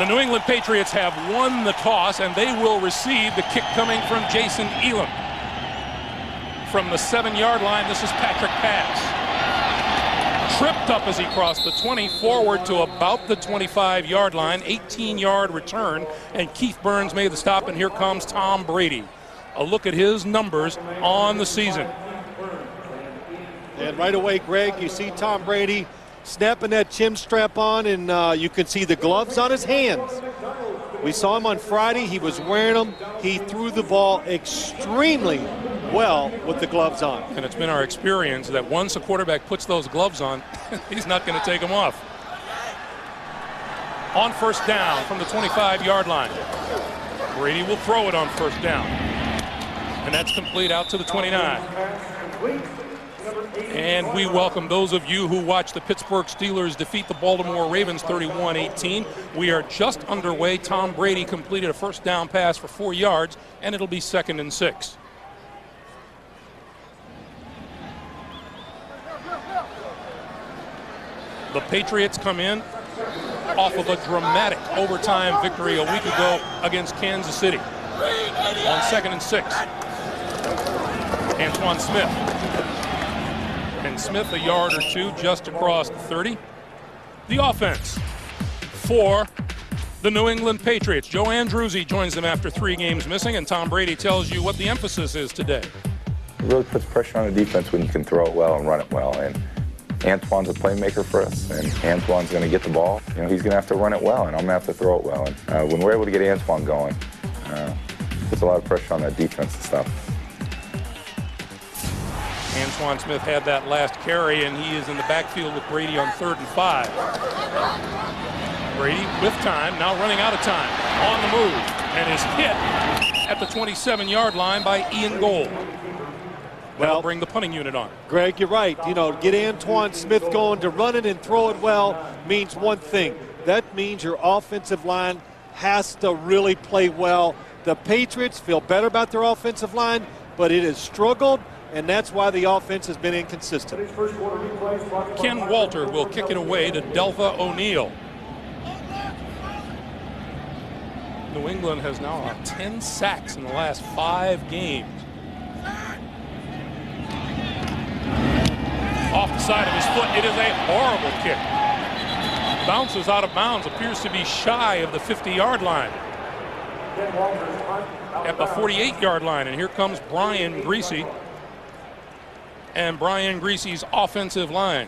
New England Patriots have won the toss, and they will receive the kick coming from Jason Elam. From the 7-yard line, this is Patrick Pass. Tripped up as he crossed the 20, forward to about the 25-yard line, 18-yard return, and Keith Burns made the stop, and here comes Tom Brady. A look at his numbers on the season. And right away, Greg, you see Tom Brady snapping that chin strap on, and you can see the gloves on his hands. We saw him on Friday. He was wearing them. He threw the ball extremely well with the gloves on. And it's been our experience that once a quarterback puts those gloves on, he's not going to take them off. On first down from the 25-yard line. Brady will throw it on first down. And that's complete out to the 29. And we welcome those of you who watched the Pittsburgh Steelers defeat the Baltimore Ravens 31-18. We are just underway. Tom Brady completed a first down pass for 4 yards, and it'll be 2nd and 6. The Patriots come in off of a dramatic overtime victory a week ago against Kansas City. On 2nd and 6. Antoine Smith. And Smith a yard or two just across the 30. The offense for the New England Patriots. Joe Andruzzi joins them after 3 games missing, and Tom Brady tells you what the emphasis is today. It really puts pressure on the defense when you can throw it well and run it well. And Antoine's a playmaker for us, and Antoine's going to get the ball. You know, he's going to have to run it well, and I'm going to have to throw it well. And when we're able to get Antoine going, puts a lot of pressure on that defense and stuff. Antoine Smith had that last carry, and he is in the backfield with Brady on 3rd and 5. Brady with time, now running out of time, on the move, and is hit at the 27-yard line by Ian Gold. That'll bring the punting unit on. Greg, you're right. You know, get Antoine Smith going to run it and throw it well means one thing. That means your offensive line has to really play well. The Patriots feel better about their offensive line, but it has struggled, and that's why the offense has been inconsistent. Ken Walter will kick it away to Delva O'Neal. New England has now had 10 sacks in the last 5 games. Off the side of his foot, it is a horrible kick. Bounces out of bounds, appears to be shy of the 50-yard line. At the 48-yard line, and here comes Brian Greasy. And Brian Greasy's offensive line.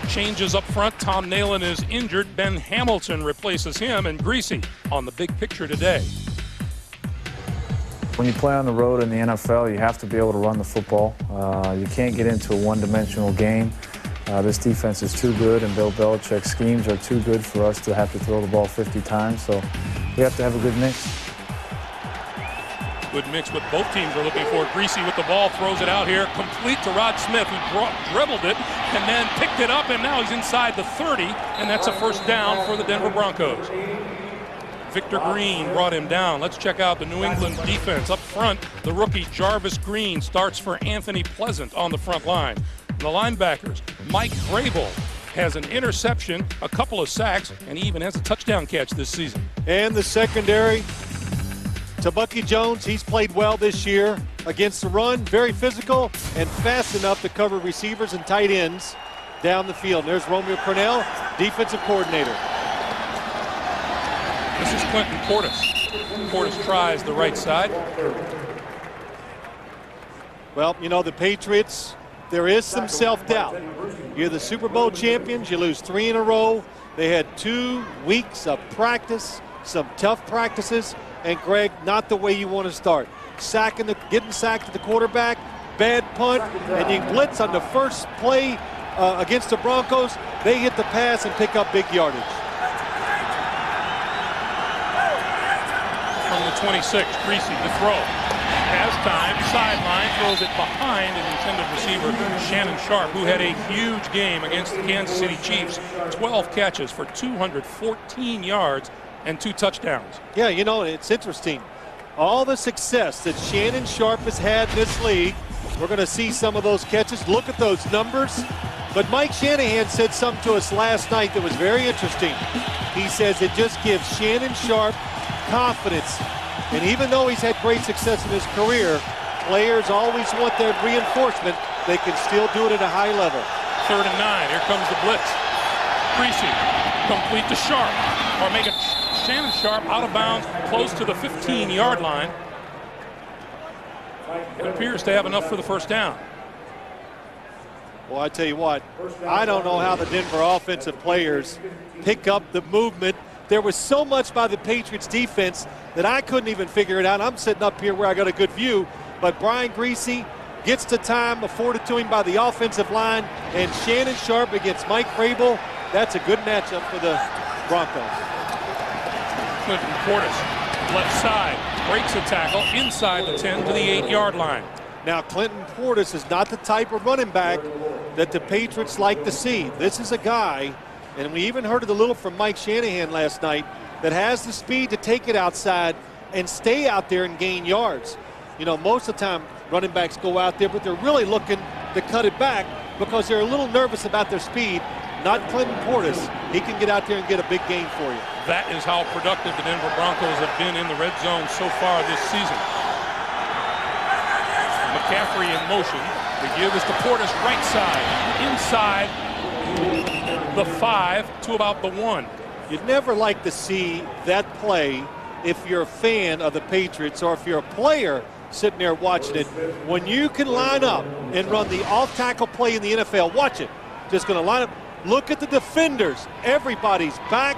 Changes up front. Tom Nalen is injured. Ben Hamilton replaces him, and Greasy on the big picture today. When you play on the road in the NFL, you have to be able to run the football. You can't get into a one-dimensional game. This defense is too good, and Bill Belichick's schemes are too good for us to have to throw the ball 50 times, so we have to have a good mix. Good mix what both teams are looking for. Greasy with the ball, throws it out here, complete to Rod Smith, who dribbled it and then picked it up, and now he's inside the 30, and that's a first down for the Denver Broncos. Victor Green brought him down. Let's check out the New England defense. Up front, the rookie Jarvis Green starts for Anthony Pleasant on the front line. The linebackers, Mike Vrabel has an interception, a couple of sacks, and he even has a touchdown catch this season. And the secondary, Tabucky Jones, he's played well this year against the run, very physical and fast enough to cover receivers and tight ends down the field. And there's Romeo Cornell, defensive coordinator. This is Clinton Portis. Portis tries the right side. Well, you know, the Patriots, there is some self-doubt. You're the Super Bowl champions. You lose 3 in a row. They had 2 weeks of practice, some tough practices. And, Greg, not the way you want to start. Getting sacked at the quarterback, bad punt, and you blitz on the first play against the Broncos. They hit the pass and pick up big yardage. From the 26, Greasy to throw. Has time, sideline, throws it behind an intended receiver, Shannon Sharp, who had a huge game against the Kansas City Chiefs. 12 catches for 214 yards and 2 touchdowns. Yeah, you know, it's interesting. All the success that Shannon Sharp has had in this league, we're going to see some of those catches. Look at those numbers. But Mike Shanahan said something to us last night that was very interesting. He says it just gives Shannon Sharpe confidence. And even though he's had great success in his career, players always want their reinforcement. They can still do it at a high level. 3rd and 9. Here comes the blitz. Greasy, complete to Sharpe, or make it Shannon Sharpe out of bounds close to the 15-yard line. It appears to have enough for the first down. Well, I tell you what, I don't know how the Denver offensive players pick up the movement. There was so much by the Patriots defense that I couldn't even figure it out. I'm sitting up here where I got a good view, but Brian Greasy gets the time afforded to him by the offensive line, and Shannon Sharpe against Mike Vrabel. That's a good matchup for the Broncos. Clinton Portis, left side, breaks a tackle inside the 10 to the 8-yard line. Now, Clinton Portis is not the type of running back that the Patriots like to see. This is a guy, and we even heard it a little from Mike Shanahan last night, that has the speed to take it outside and stay out there and gain yards. You know, most of the time running backs go out there, but they're really looking to cut it back because they're a little nervous about their speed. Not Clinton Portis. He can get out there and get a big gain for you. That is how productive the Denver Broncos have been in the red zone so far this season. McCaffrey in motion. The give is to Portis, right side, inside the 5 to about the 1. You'd never like to see that play if you're a fan of the Patriots or if you're a player sitting there watching it. When you can line up and run the off-tackle play in the NFL, watch it. Just going to line up. Look at the defenders. Everybody's back.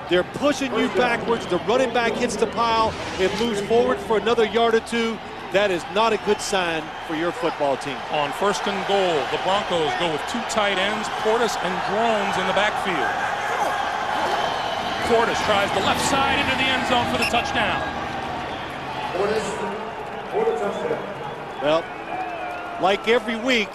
They're pushing you backwards. The running back hits the pile. It moves forward for another yard or two. That is not a good sign for your football team. On 1st and goal, the Broncos go with 2 tight ends, Portis and Drones in the backfield. Portis tries the left side into the end zone for the touchdown. Well, like every week,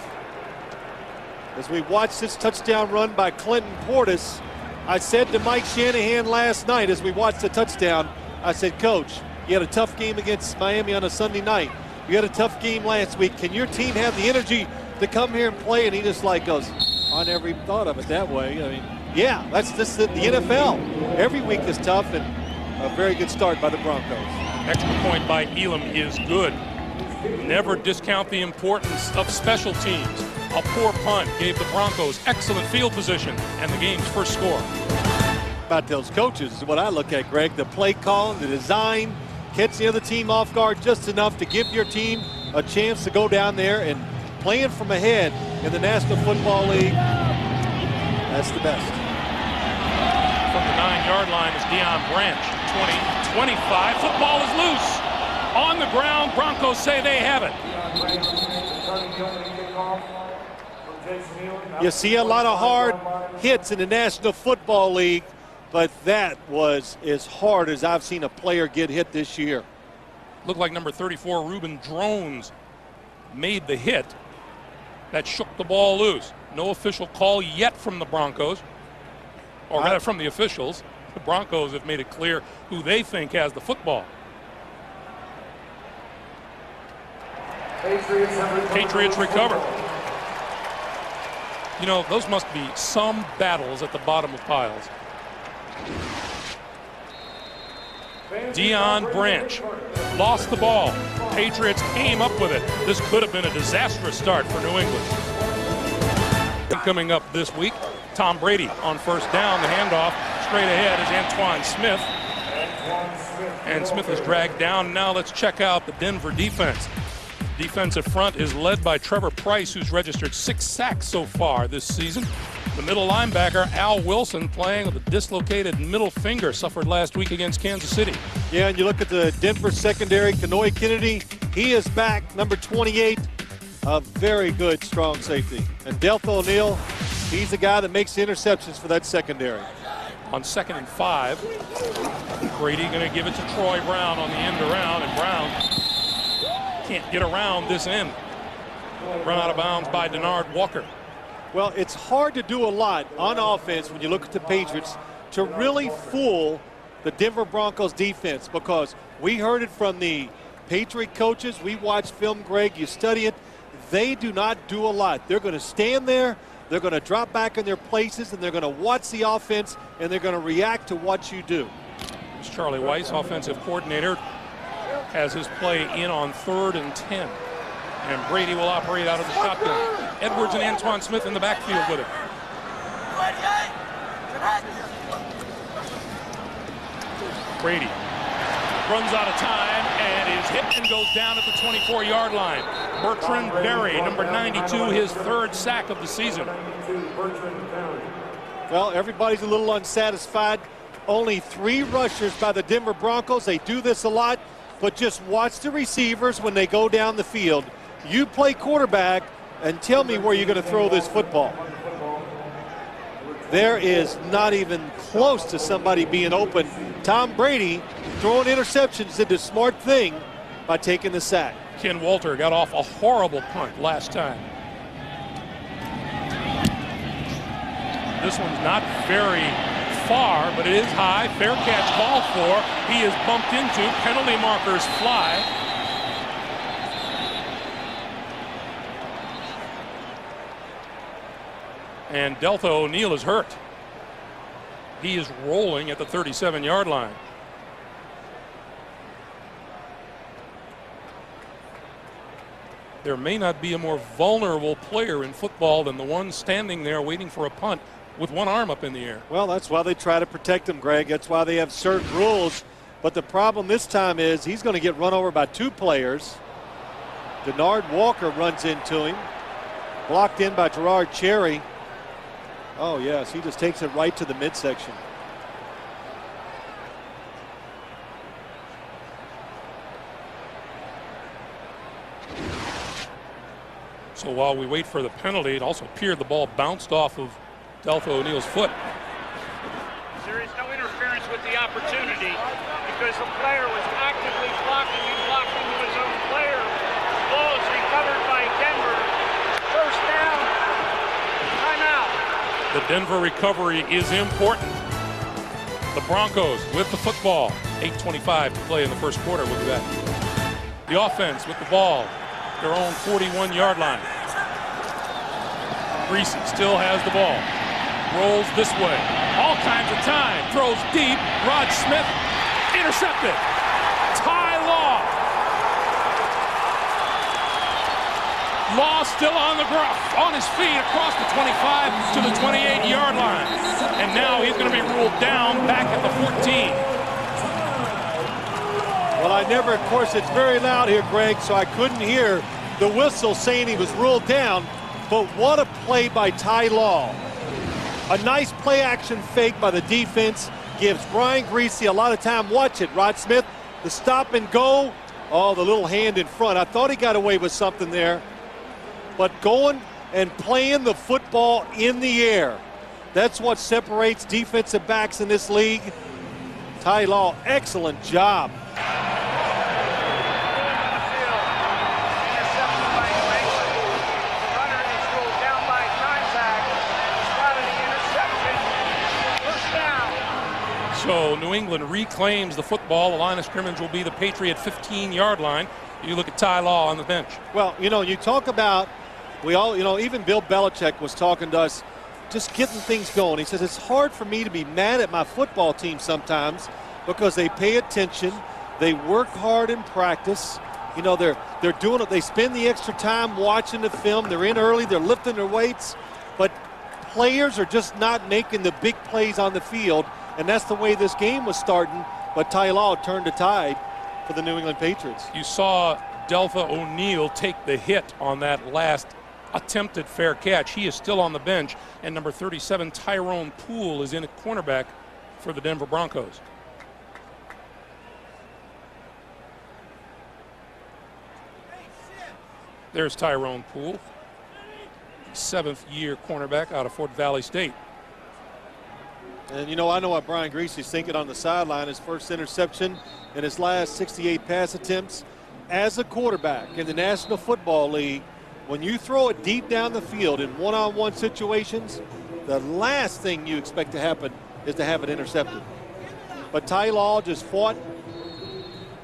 as we watch this touchdown run by Clinton Portis, I said to Mike Shanahan last night as we watched the touchdown, I said, Coach, you had a tough game against Miami on a Sunday night. You had a tough game last week. Can your team have the energy to come here and play? And he just like goes, I never even thought of it that way. I mean, yeah, that's just the NFL. Every week is tough, and a very good start by the Broncos. Extra point by Elam is good. Never discount the importance of special teams. A poor punt gave the Broncos excellent field position and the game's first score. About those coaches is what I look at, Greg. The play call, the design, catch the other team off guard just enough to give your team a chance to go down there, and playing from ahead in the National Football League, that's the best. From the 9-yard line is Deion Branch. 20, 25, football is loose. On the ground, Broncos say they have it. You see a lot of hard hits in the National Football League, but that was as hard as I've seen a player get hit this year. Looked like number 34, Reuben Drones, made the hit. That shook the ball loose. No official call yet from the Broncos, or rather from the officials. The Broncos have made it clear who they think has the football. Patriots recover. You know, those must be some battles at the bottom of piles. Deion Branch lost the ball. Patriots came up with it. This could have been a disastrous start for New England. Coming up this week, Tom Brady on first down. The handoff straight ahead is Antoine Smith. And Smith is dragged down. Now let's check out the Denver defense. Defensive front is led by Trevor Price, who's registered 6 sacks so far this season. The middle linebacker, Al Wilson, playing with a dislocated middle finger, suffered last week against Kansas City. Yeah, and you look at the Denver secondary, Kanoy Kennedy, he is back, number 28, a very good, strong safety. And Deltha O'Neal, he's the guy that makes the interceptions for that secondary. On 2nd and 5, Brady going to give it to Troy Brown on the end around, and Brown can't get around this end. Run out of bounds by Denard Walker. Well, it's hard to do a lot on offense when you look at the Patriots to really fool the Denver Broncos defense, because we heard it from the Patriot coaches. We watched film, Greg, you study it. They do not do a lot. They're going to stand there. They're going to drop back in their places, and they're going to watch the offense, and they're going to react to what you do. Charlie Weiss, offensive coordinator, has his play in on 3rd and 10. And Brady will operate out of the shotgun. Edwards and Antoine Smith in the backfield with him. Brady runs out of time and is hit and goes down at the 24-yard line. Bertrand Berry, number 92, his 3rd sack of the season. Well, everybody's a little unsatisfied. Only 3 rushers by the Denver Broncos. They do this a lot, but just watch the receivers when they go down the field. You play quarterback and tell me where you're going to throw this football. There is not even close to somebody being open. Tom Brady throwing interceptions did the smart thing by taking the sack. Ken Walter got off a horrible punt last time. This one's not very far, but it is high. Fair catch called for. He is bumped into. Penalty markers fly. And Deltha O'Neal is hurt. He is rolling at the 37-yard line. There may not be a more vulnerable player in football than the one standing there waiting for a punt with one arm up in the air. Well, that's why they try to protect him, Greg. That's why they have certain rules. But the problem this time is he's going to get run over by 2 players. Denard Walker runs into him. Blocked in by Gerard Cherry. Oh, yes, he just takes it right to the midsection. So while we wait for the penalty, it also appeared the ball bounced off of Deltha O'Neal's foot. There is no interference with the opportunity because the player was actively blocking and blocking to his own player. Ball is recovered by Denver. First down. Timeout. The Denver recovery is important. The Broncos with the football. 8:25 to play in the first quarter. We'll be back. The offense with the ball. Their own 41-yard line. Greasy still has the ball. Rolls this way. All kinds of time. Throws deep. Rod Smith intercepted. Ty Law. Law still on the ground, on his feet across the 25 to the 28-yard line. And now he's going to be ruled down back at the 14. Well, of course, it's very loud here, Greg, so I couldn't hear the whistle saying he was ruled down. But what a play by Ty Law. A nice play-action fake by the defense gives Brian Greasy a lot of time. Watch it, Rod Smith, the stop and go. Oh, the little hand in front. I thought he got away with something there. But going and playing the football in the air, that's what separates defensive backs in this league. Ty Law, excellent job. So New England reclaims the football. The line of scrimmage will be the Patriot 15-yard line. You look at Ty Law on the bench. Well, you talk about, even Bill Belichick was talking to us, just getting things going. He says, it's hard for me to be mad at my football team sometimes because they pay attention. They work hard in practice. They're doing it. They spend the extra time watching the film. They're in early. They're lifting their weights. But players are just not making the big plays on the field. And that's the way this game was starting. But Ty Law turned the tide for the New England Patriots. You saw Deltha O'Neal take the hit on that last attempted fair catch. He is still on the bench. And number 37, Tyrone Poole, is in at cornerback for the Denver Broncos. There's Tyrone Poole, 7th-year cornerback out of Fort Valley State. And I know what Brian Greasy's thinking on the sideline. His first interception in his last 68 pass attempts. As a quarterback in the National Football League, when you throw it deep down the field in one-on-one situations, the last thing you expect to happen is to have it intercepted. But Ty Law just fought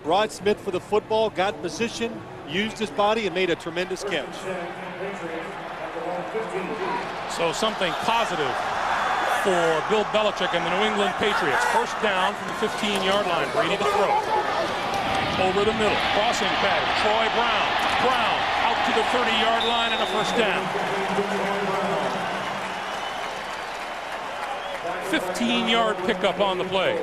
Rod Smith for the football, got in position, used his body, and made a tremendous catch. So something positive for Bill Belichick and the New England Patriots. First down from the 15-yard line. Brady to throw. Over the middle. Crossing pattern. Troy Brown. Brown out to the 30-yard line and a first down. 15-yard pickup on the play.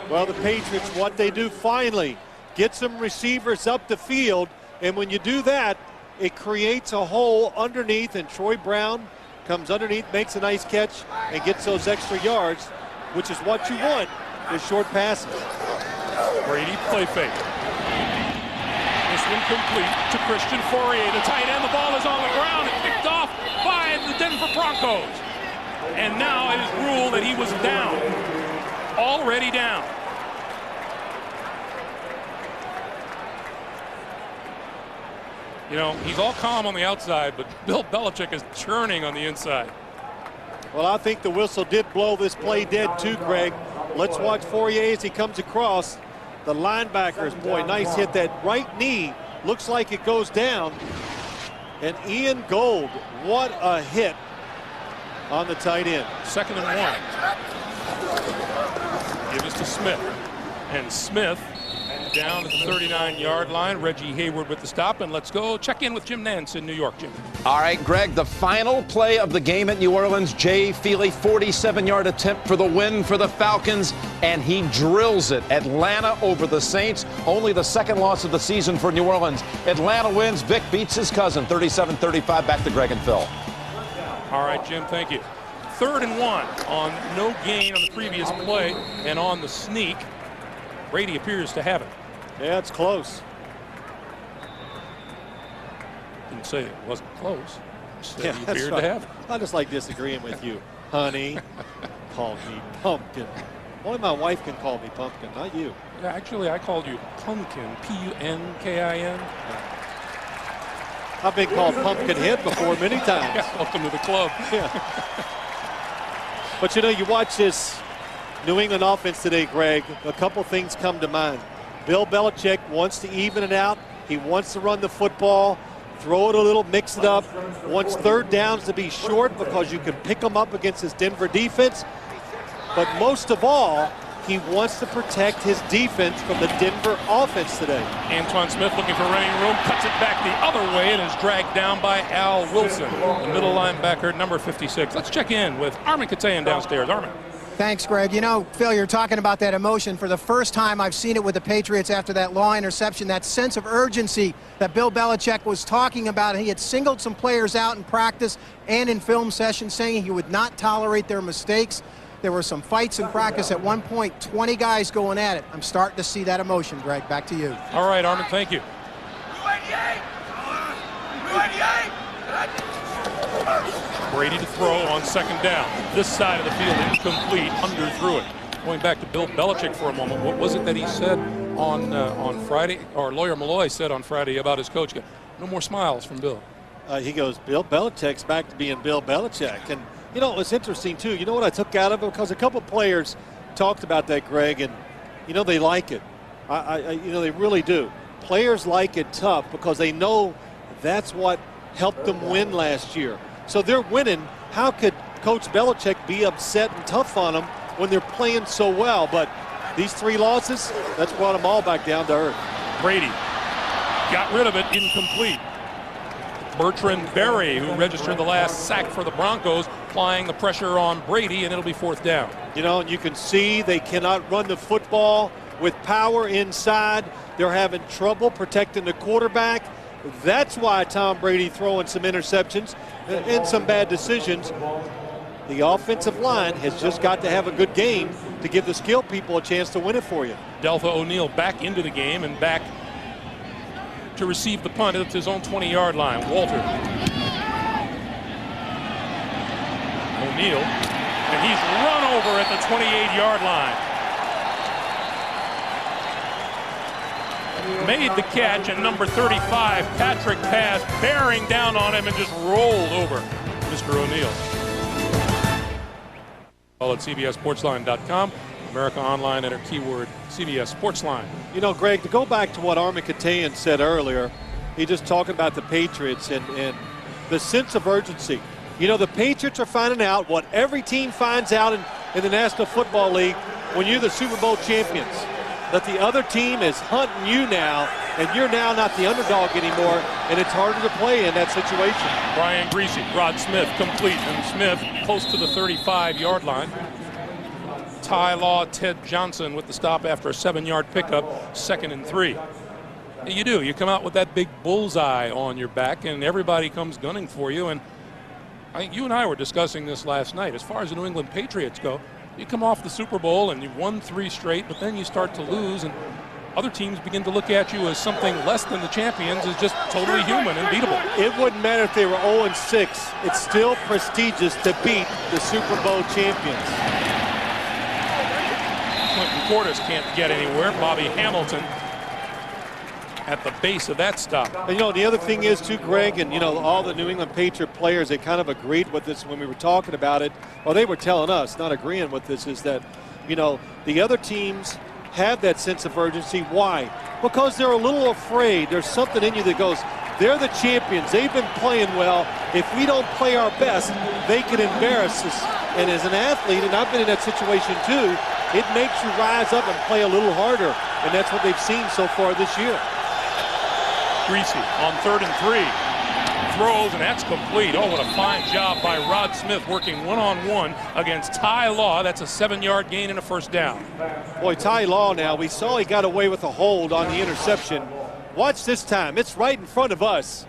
Well, the Patriots, what they do finally, get some receivers up the field, and when you do that, it creates a hole underneath, and Troy Brown comes underneath, makes a nice catch, and gets those extra yards, which is what you want with short passes. Brady play fake. This one complete to Christian Fourier, the tight end. The ball is on the ground and picked off by the Denver Broncos. And now it is ruled that he was down. Already down. You know, he's all calm on the outside, but Bill Belichick is churning on the inside. Well, I think the whistle did blow this play dead too, Greg. Let's watch Fourier as he comes across. The linebackers, boy, nice hit. That right knee looks like it goes down. And Ian Gold, what a hit on the tight end. 2nd and 1. Give us to Smith. And Smith down at the 39-yard line. Reggie Hayward with the stop. And let's go check in with Jim Nance in New York. Jim. All right, Greg, the final play of the game at New Orleans. Jay Feely, 47-yard attempt for the win for the Falcons, and he drills it. Atlanta over the Saints. Only the second loss of the season for New Orleans. Atlanta wins. Vic beats his cousin, 37-35. Back to Greg and Phil. All right, Jim, thank you. 3rd and 1 on no gain on the previous play, and on the sneak, Brady appears to have it. Yeah, it's close. Didn't say it wasn't close. Said Yeah, he that's appeared right. to have it. I just like disagreeing with you, honey. Call me pumpkin. Only my wife can call me pumpkin, not you. Yeah, actually, I called you Pumpkin, P-U-N-K-I-N. I've been called Pumpkinhead before many times. Yeah, welcome to the club. Yeah. But you know, you watch this New England offense today, Greg, a couple things come to mind. Bill Belichick wants to even it out. He wants to run the football, throw it a little, mix it up. Wants third downs to be short because you can pick them up against this Denver defense. But most of all, he wants to protect his defense from the Denver offense today. Antoine Smith looking for running room, cuts it back the other way and is dragged down by Al Wilson, the middle linebacker, number 56. Let's check in with Armin Katayan downstairs. Armin. Thanks, Greg. You know, Phil, you're talking about that emotion. For the first time, I've seen it with the Patriots after that long interception, that sense of urgency that Bill Belichick was talking about. He had singled some players out in practice and in film sessions, saying he would not tolerate their mistakes. There were some fights in practice at one point, 20 guys going at it. I'm starting to see that emotion, Greg. Back to you. All right, Armin, thank you. Brady to throw on 2nd down. This side of the field incomplete, underthrew it. Going back to Bill Belichick for a moment, what was it that he said on Friday, or Lawyer Malloy said on Friday about his coach? No more smiles from Bill. He goes, Bill Belichick's back to being Bill Belichick. And, you know, it's interesting, too. You know what I took out of it? Because a couple players talked about that, Greg, and, you know, they like it. You know, they really do. Players like it tough because they know that's what helped them win last year. So they're winning. How could Coach Belichick be upset and tough on them when they're playing so well? But these 3 losses, that's brought them all back down to earth. Brady got rid of it, incomplete. Bertrand Berry, who registered the last sack for the Broncos, applying the pressure on Brady, and it'll be 4th down. You know, and you can see they cannot run the football with power inside. They're having trouble protecting the quarterback. That's why Tom Brady throwing some interceptions and some bad decisions. The offensive line has just got to have a good game to give the skilled people a chance to win it for you. Deltha O'Neal back into the game and back to receive the punt at his own 20-yard line. Walter. O'Neal, and he's run over at the 28-yard line. Made the catch, and number 35, Patrick passed, bearing down on him and just rolled over Mr. O'Neal. All at CBSSportsline.com. America Online, enter keyword CBS Sportsline. You know, Greg, to go back to what Armin Katayan said earlier, he just talking about the Patriots, and the sense of urgency. You know, the Patriots are finding out what every team finds out in the National Football League when you're the Super Bowl champions, that the other team is hunting you now, and you're now not the underdog anymore, and it's harder to play in that situation. Brian Greasy, Rod Smith complete, and Smith close to the 35-yard line. Ty Law, Ted Johnson with the stop after a 7-yard pickup, 2nd and 3. You do. You come out with that big bullseye on your back, and everybody comes gunning for you. And I think you and I were discussing this last night. As far as the New England Patriots go, you come off the Super Bowl and you've won 3 straight, but then you start to lose, and other teams begin to look at you as something less than the champions, as just totally human and beatable. It wouldn't matter if they were 0-6. It's still prestigious to beat the Super Bowl champions. Clinton Portis can't get anywhere. Bobby Hamilton at the base of that stop. And, you know, the other thing is, too, Greg, and, you know, all the New England Patriot players, they kind of agreed with this when we were talking about it. Well, they were telling us, not agreeing with this, is that, you know, the other teams have that sense of urgency. Why? Because they're a little afraid. There's something in you that goes, they're the champions. They've been playing well. If we don't play our best, they can embarrass us. And as an athlete, and I've been in that situation too, it makes you rise up and play a little harder. And that's what they've seen so far this year. Greasy on 3rd and 3. Throws, and that's complete. Oh, what a fine job by Rod Smith working one-on-one against Ty Law. That's a 7-yard gain and a 1st down. Boy, Ty Law now, we saw he got away with a hold on the interception. Watch this time. It's right in front of us.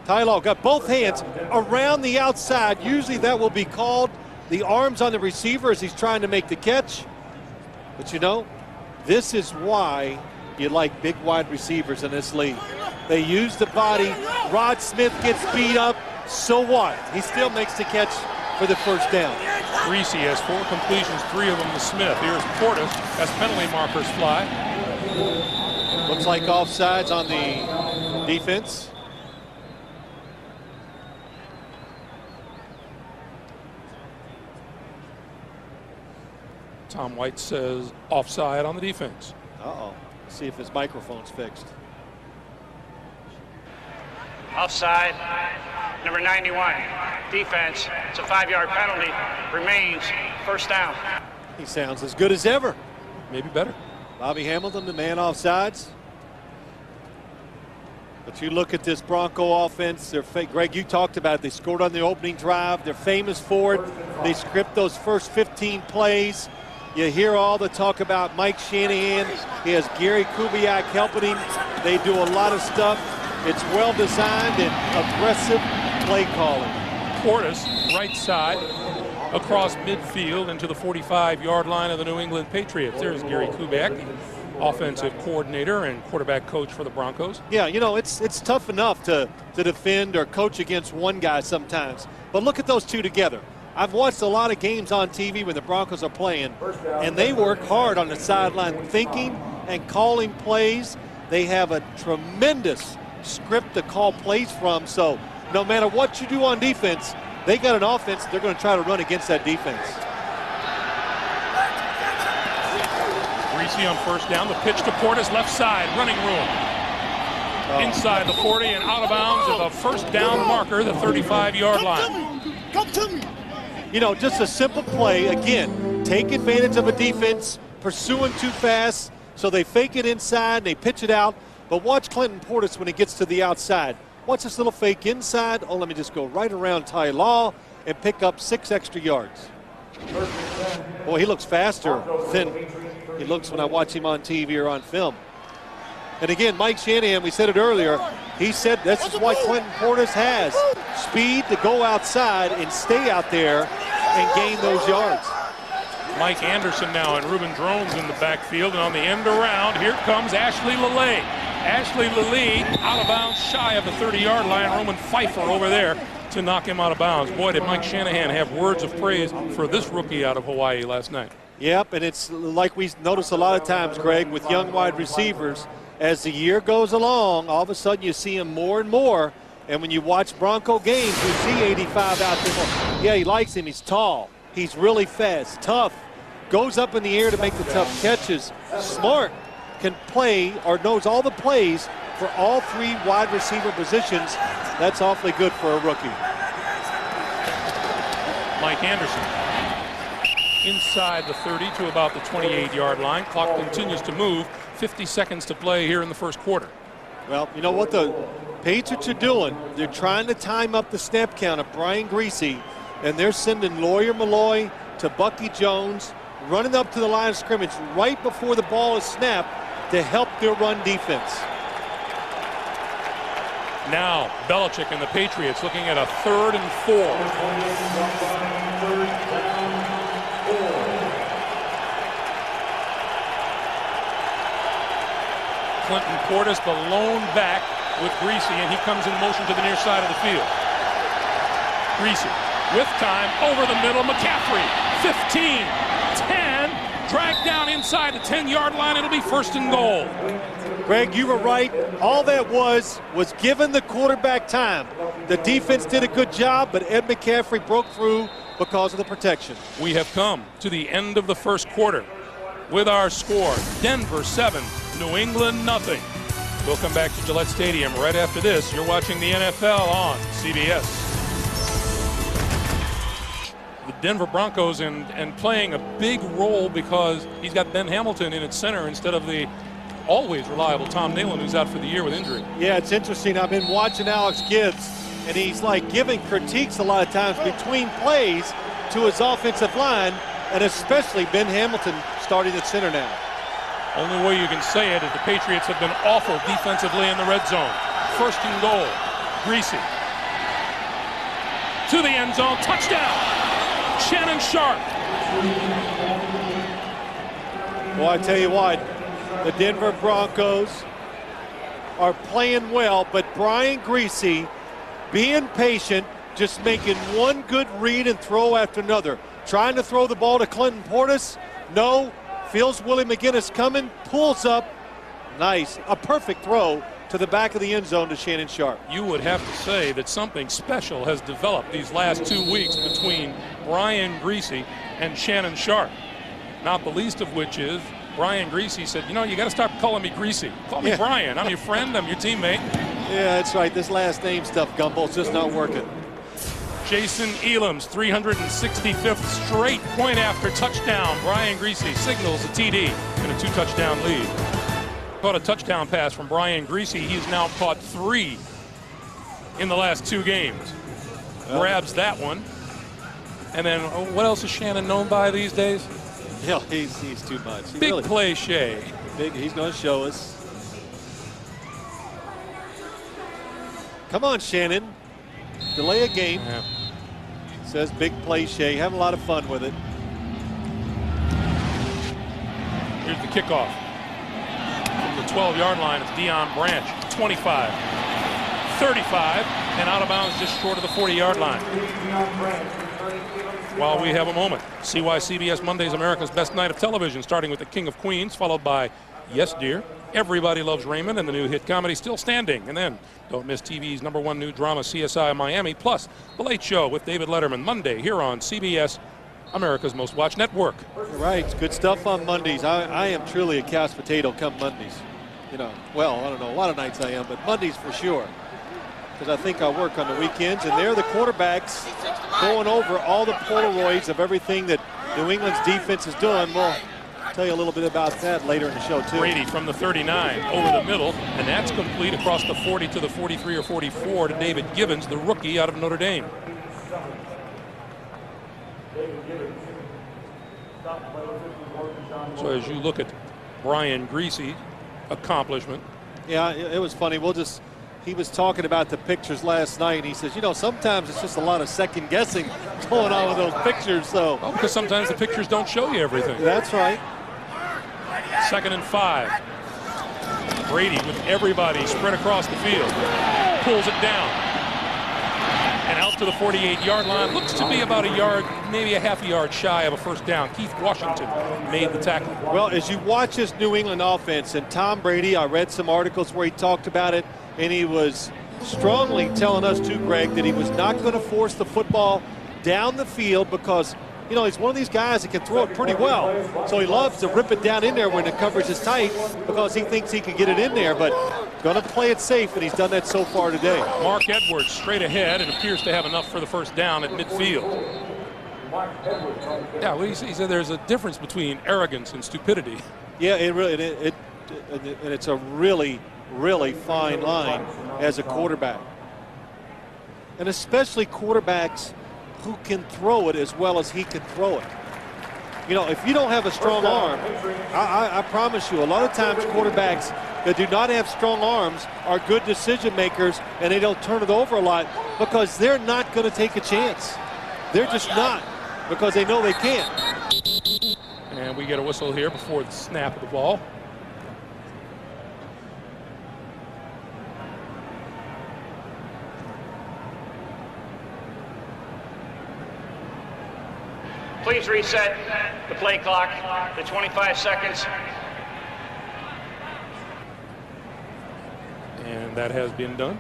Ty Law got both hands around the outside. Usually that will be called the arms on the receiver as he's trying to make the catch. But, you know, this is why you like big wide receivers in this league. They use the body. Rod Smith gets beat up. So what? He still makes the catch for the 1st down. Greasy has 4 completions, 3 of them to Smith. Here's Portis as penalty markers fly. Looks like offsides on the defense. Tom White says offside on the defense. Uh-oh. Let's see if his microphone's fixed. Offside, number 91, defense. It's a 5-yard penalty. Remains 1st down. He sounds as good as ever. Maybe better. Bobby Hamilton, the man offsides. But you look at this Bronco offense. Greg, you talked about it. They scored on the opening drive. They're famous for it. They script those first 15 plays. You hear all the talk about Mike Shanahan. He has Gary Kubiak helping him. They do a lot of stuff. It's well designed and aggressive play calling. Portis, right side, across midfield into the 45-yard line of the New England Patriots. There's Gary Kubiak, offensive coordinator and quarterback coach for the Broncos. Yeah, you know, it's tough enough to defend or coach against one guy sometimes. But look at those two together. I've watched a lot of games on TV when the Broncos are playing, and they work hard on the sideline thinking and calling plays. They have a tremendous script to call plays from, so no matter what you do on defense, they got an offense they're going to try to run against that defense. Greasy on 1st down, the pitch to Portis, left side, running room. Inside the 40 and out of bounds of a 1st down marker, the 35-yard line. Come to me. You know, just a simple play. Again, take advantage of a defense pursuing too fast, so they fake it inside and they pitch it out. But watch Clinton Portis when he gets to the outside. Watch this little fake inside. Oh, let me just go right around Ty Law and pick up 6 extra yards. Boy, he looks faster than he looks when I watch him on TV or on film. And again, Mike Shanahan, we said it earlier, he said this is what Clinton Portis has. Speed to go outside and stay out there and gain those yards. Mike Anderson now and Ruben Drones in the backfield, and on the end around, here comes Ashley Lilly. Ashley Lilly out of bounds shy of the 30-yard line. Roman Pfeiffer over there to knock him out of bounds. Boy, did Mike Shanahan have words of praise for this rookie out of Hawaii last night. Yep, and it's like we notice a lot of times, Greg, with young wide receivers, as the year goes along, all of a sudden you see him more and more. And when you watch Bronco games, you see 85 out there. Yeah, he likes him. He's tall. He's really fast, tough, goes up in the air to make the tough catches. Smart, can play or knows all the plays for all 3 wide receiver positions. That's awfully good for a rookie. Mike Anderson inside the 30 to about the 28-yard line. Clock continues to move. 50 seconds to play here in the first quarter. Well, you know what the Patriots are doing? They're trying to time up the snap count of Brian Griese, and they're sending Lawyer Malloy to Bucky Jones, running up to the line of scrimmage right before the ball is snapped to help their run defense. Now Belichick and the Patriots looking at a 3rd and 4. Clinton Portis, the lone back with Griese, and he comes in motion to the near side of the field. Griese with time over the middle. McCaffrey, 15, 10, dragged down inside the 10-yard line. It'll be 1st and goal. Greg, you were right. All that was giving the quarterback time. The defense did a good job, but Ed McCaffrey broke through because of the protection. We have come to the end of the first quarter with our score: Denver 7, New England nothing. We'll come back to Gillette Stadium right after this. You're watching the NFL on CBS. The Denver Broncos and playing a big role because he's got Ben Hamilton in at center instead of the always reliable Tom Nalen, who's out for the year with injury. Yeah, it's interesting. I've been watching Alex Gibbs, and he's like giving critiques a lot of times between plays to his offensive line, and especially Ben Hamilton starting at center now. Only way you can say it is the Patriots have been awful defensively in the red zone. 1st and goal. Griese to the end zone. Touchdown. Shannon Sharp. Well, I tell you what, the Denver Broncos are playing well, but Brian Griese being patient, just making one good read and throw after another. Trying to throw the ball to Clinton Portis. No. Feels Willie McGinnis coming, pulls up. Nice. A perfect throw to the back of the end zone to Shannon Sharp. You would have to say that something special has developed these last 2 weeks between Brian Griese and Shannon Sharp. Not the least of which is Brian Griese said, you know, you got to stop calling me Griese. Call me Brian. I'm your friend. I'm your teammate. Yeah, that's right. This last name stuff, Gumbel's just not working. Jason Elam's 365th straight point after touchdown. Brian Griese signals a TD and a 2-touchdown lead. Caught a touchdown pass from Brian Griese. He's now caught 3 in the last 2 games. Grabs that one. And then what else is Shannon known by these days? Yeah, he's too much. Big really, play Shea. He's going to show us. Come on, Shannon. Delay a game. Yeah. Says big play Shea. Having a lot of fun with it. Here's the kickoff. From the 12-yard line, it's Deion Branch. 25, 35, and out of bounds just short of the 40-yard line. While we have a moment, see why CBS Monday's America's Best Night of Television, starting with The King of Queens, followed by Yes, Dear, Everybody Loves Raymond, and the new hit comedy Still Standing. And then don't miss TV's #1 new drama CSI Miami, plus The Late Show with David Letterman, Monday here on CBS, America's Most Watched Network. Right, good stuff on Mondays. I am truly a couch potato come Mondays. You know, well, I don't know, a lot of nights I am, but Mondays for sure. Because I think I work on the weekends, and they're the quarterbacks going over all the Polaroids of everything that New England's defense is doing. We'll tell you a little bit about that later in the show, too. Brady from the 39 over the middle, and that's complete across the 40 to the 43 or 44 to David Gibbons, the rookie out of Notre Dame. So as you look at Brian Griese's accomplishment. Yeah, it was funny. He was talking about the pictures last night, and he says, you know, sometimes it's just a lot of second guessing going on with those pictures. So, well, because sometimes the pictures don't show you everything. That's right. 2nd and 5. Brady with everybody spread across the field. Pulls it down. And out to the 48-yard line. Looks to be about a yard, maybe a half a yard shy of a first down. Keith Washington made the tackle. Well, as you watch this New England offense, and Tom Brady, I read some articles where he talked about it, and he was strongly telling us too, Greg, that he was not going to force the football down the field because you know, he's one of these guys that can throw it pretty well. So he loves to rip it down in there when the coverage is tight because he thinks he can get it in there, but going to play it safe, and he's done that so far today. Mark Edwards straight ahead and appears to have enough for the first down at midfield. Yeah, well, he said there's a difference between arrogance and stupidity. Yeah, and it's a really, really fine line as a quarterback. And especially quarterbacks who can throw it as well as he can throw it. You know, if you don't have a strong arm, I promise you, a lot of times quarterbacks that do not have strong arms are good decision makers, and they don't turn it over a lot because they're not going to take a chance. They're just not, because they know they can't. And we get a whistle here before the snap of the ball. Please reset the play clock to 25 seconds. And that has been done.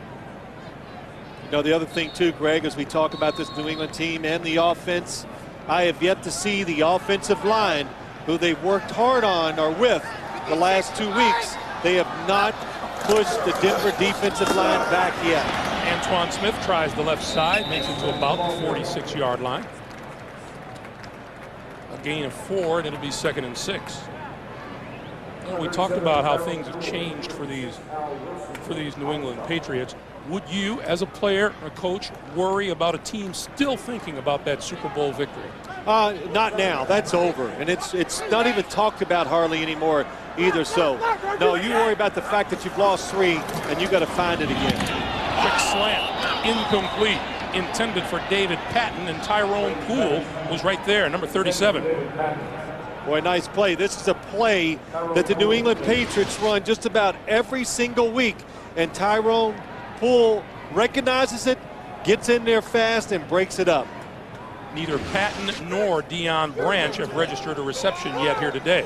You know, the other thing too, Greg, as we talk about this New England team and the offense, I have yet to see the offensive line, who they've worked hard on or with the last 2 weeks. They have not pushed the Denver defensive line back yet. Antoine Smith tries the left side, makes it to about the 46-yard line. A gain of 4, and it'll be 2nd and 6. You know, we talked about how things have changed for these New England Patriots. Would you, as a player or a coach, worry about a team still thinking about that Super Bowl victory? Not now. That's over, and it's not even talked about hardly anymore either. So, no, you worry about the fact that you've lost 3, and you got to find it again. Quick slant, incomplete, intended for David Patton, and Tyrone Poole was right there, number 37. Boy, nice play. This is a play that the New England Patriots run just about every single week, and Tyrone Poole recognizes it, gets in there fast, and breaks it up. Neither Patton nor Deion Branch have registered a reception yet here today.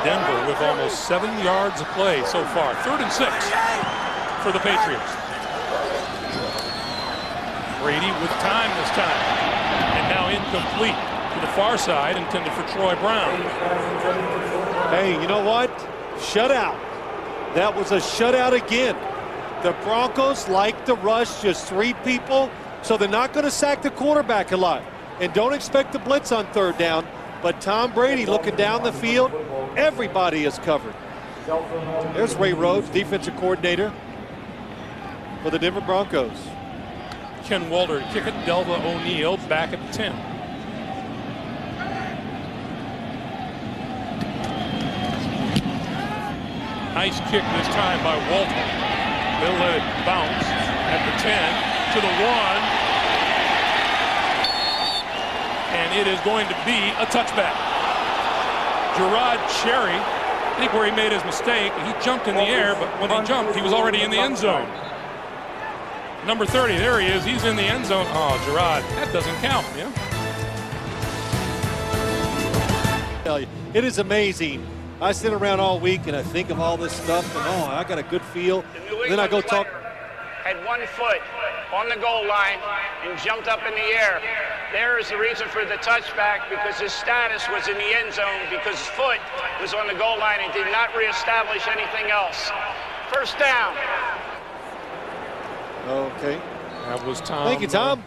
Denver with almost 7 yards of play so far. 3rd and 6 for the Patriots. Brady with time this time. And now incomplete to the far side, intended for Troy Brown. Hey, you know what? Shutout. That was a shutout again. The Broncos like to rush just 3 people, so they're not going to sack the quarterback a lot. And don't expect the blitz on 3rd down. But Tom Brady looking down the field, everybody is covered. There's Ray Rhodes, defensive coordinator for the Denver Broncos. Ken Walter to kick it. Delva O'Neal back at the 10. Nice kick this time by Walter. They'll let it bounce at the 10 to the 1. And it is going to be a touchback. Gerard Cherry, I think where he made his mistake, he jumped in the air, but when he jumped, he was already in the end zone. Number 30, there he is. He's in the end zone. Oh, Gerard, that doesn't count, yeah? It is amazing. I sit around all week and I think of all this stuff, and I got a good feel. Then I go talk. Had 1 foot on the goal line and jumped up in the air. There is the reason for the touchback, because his status was in the end zone because his foot was on the goal line and did not reestablish anything else. 1st down. Okay. That was Tom. Thank you, Tom.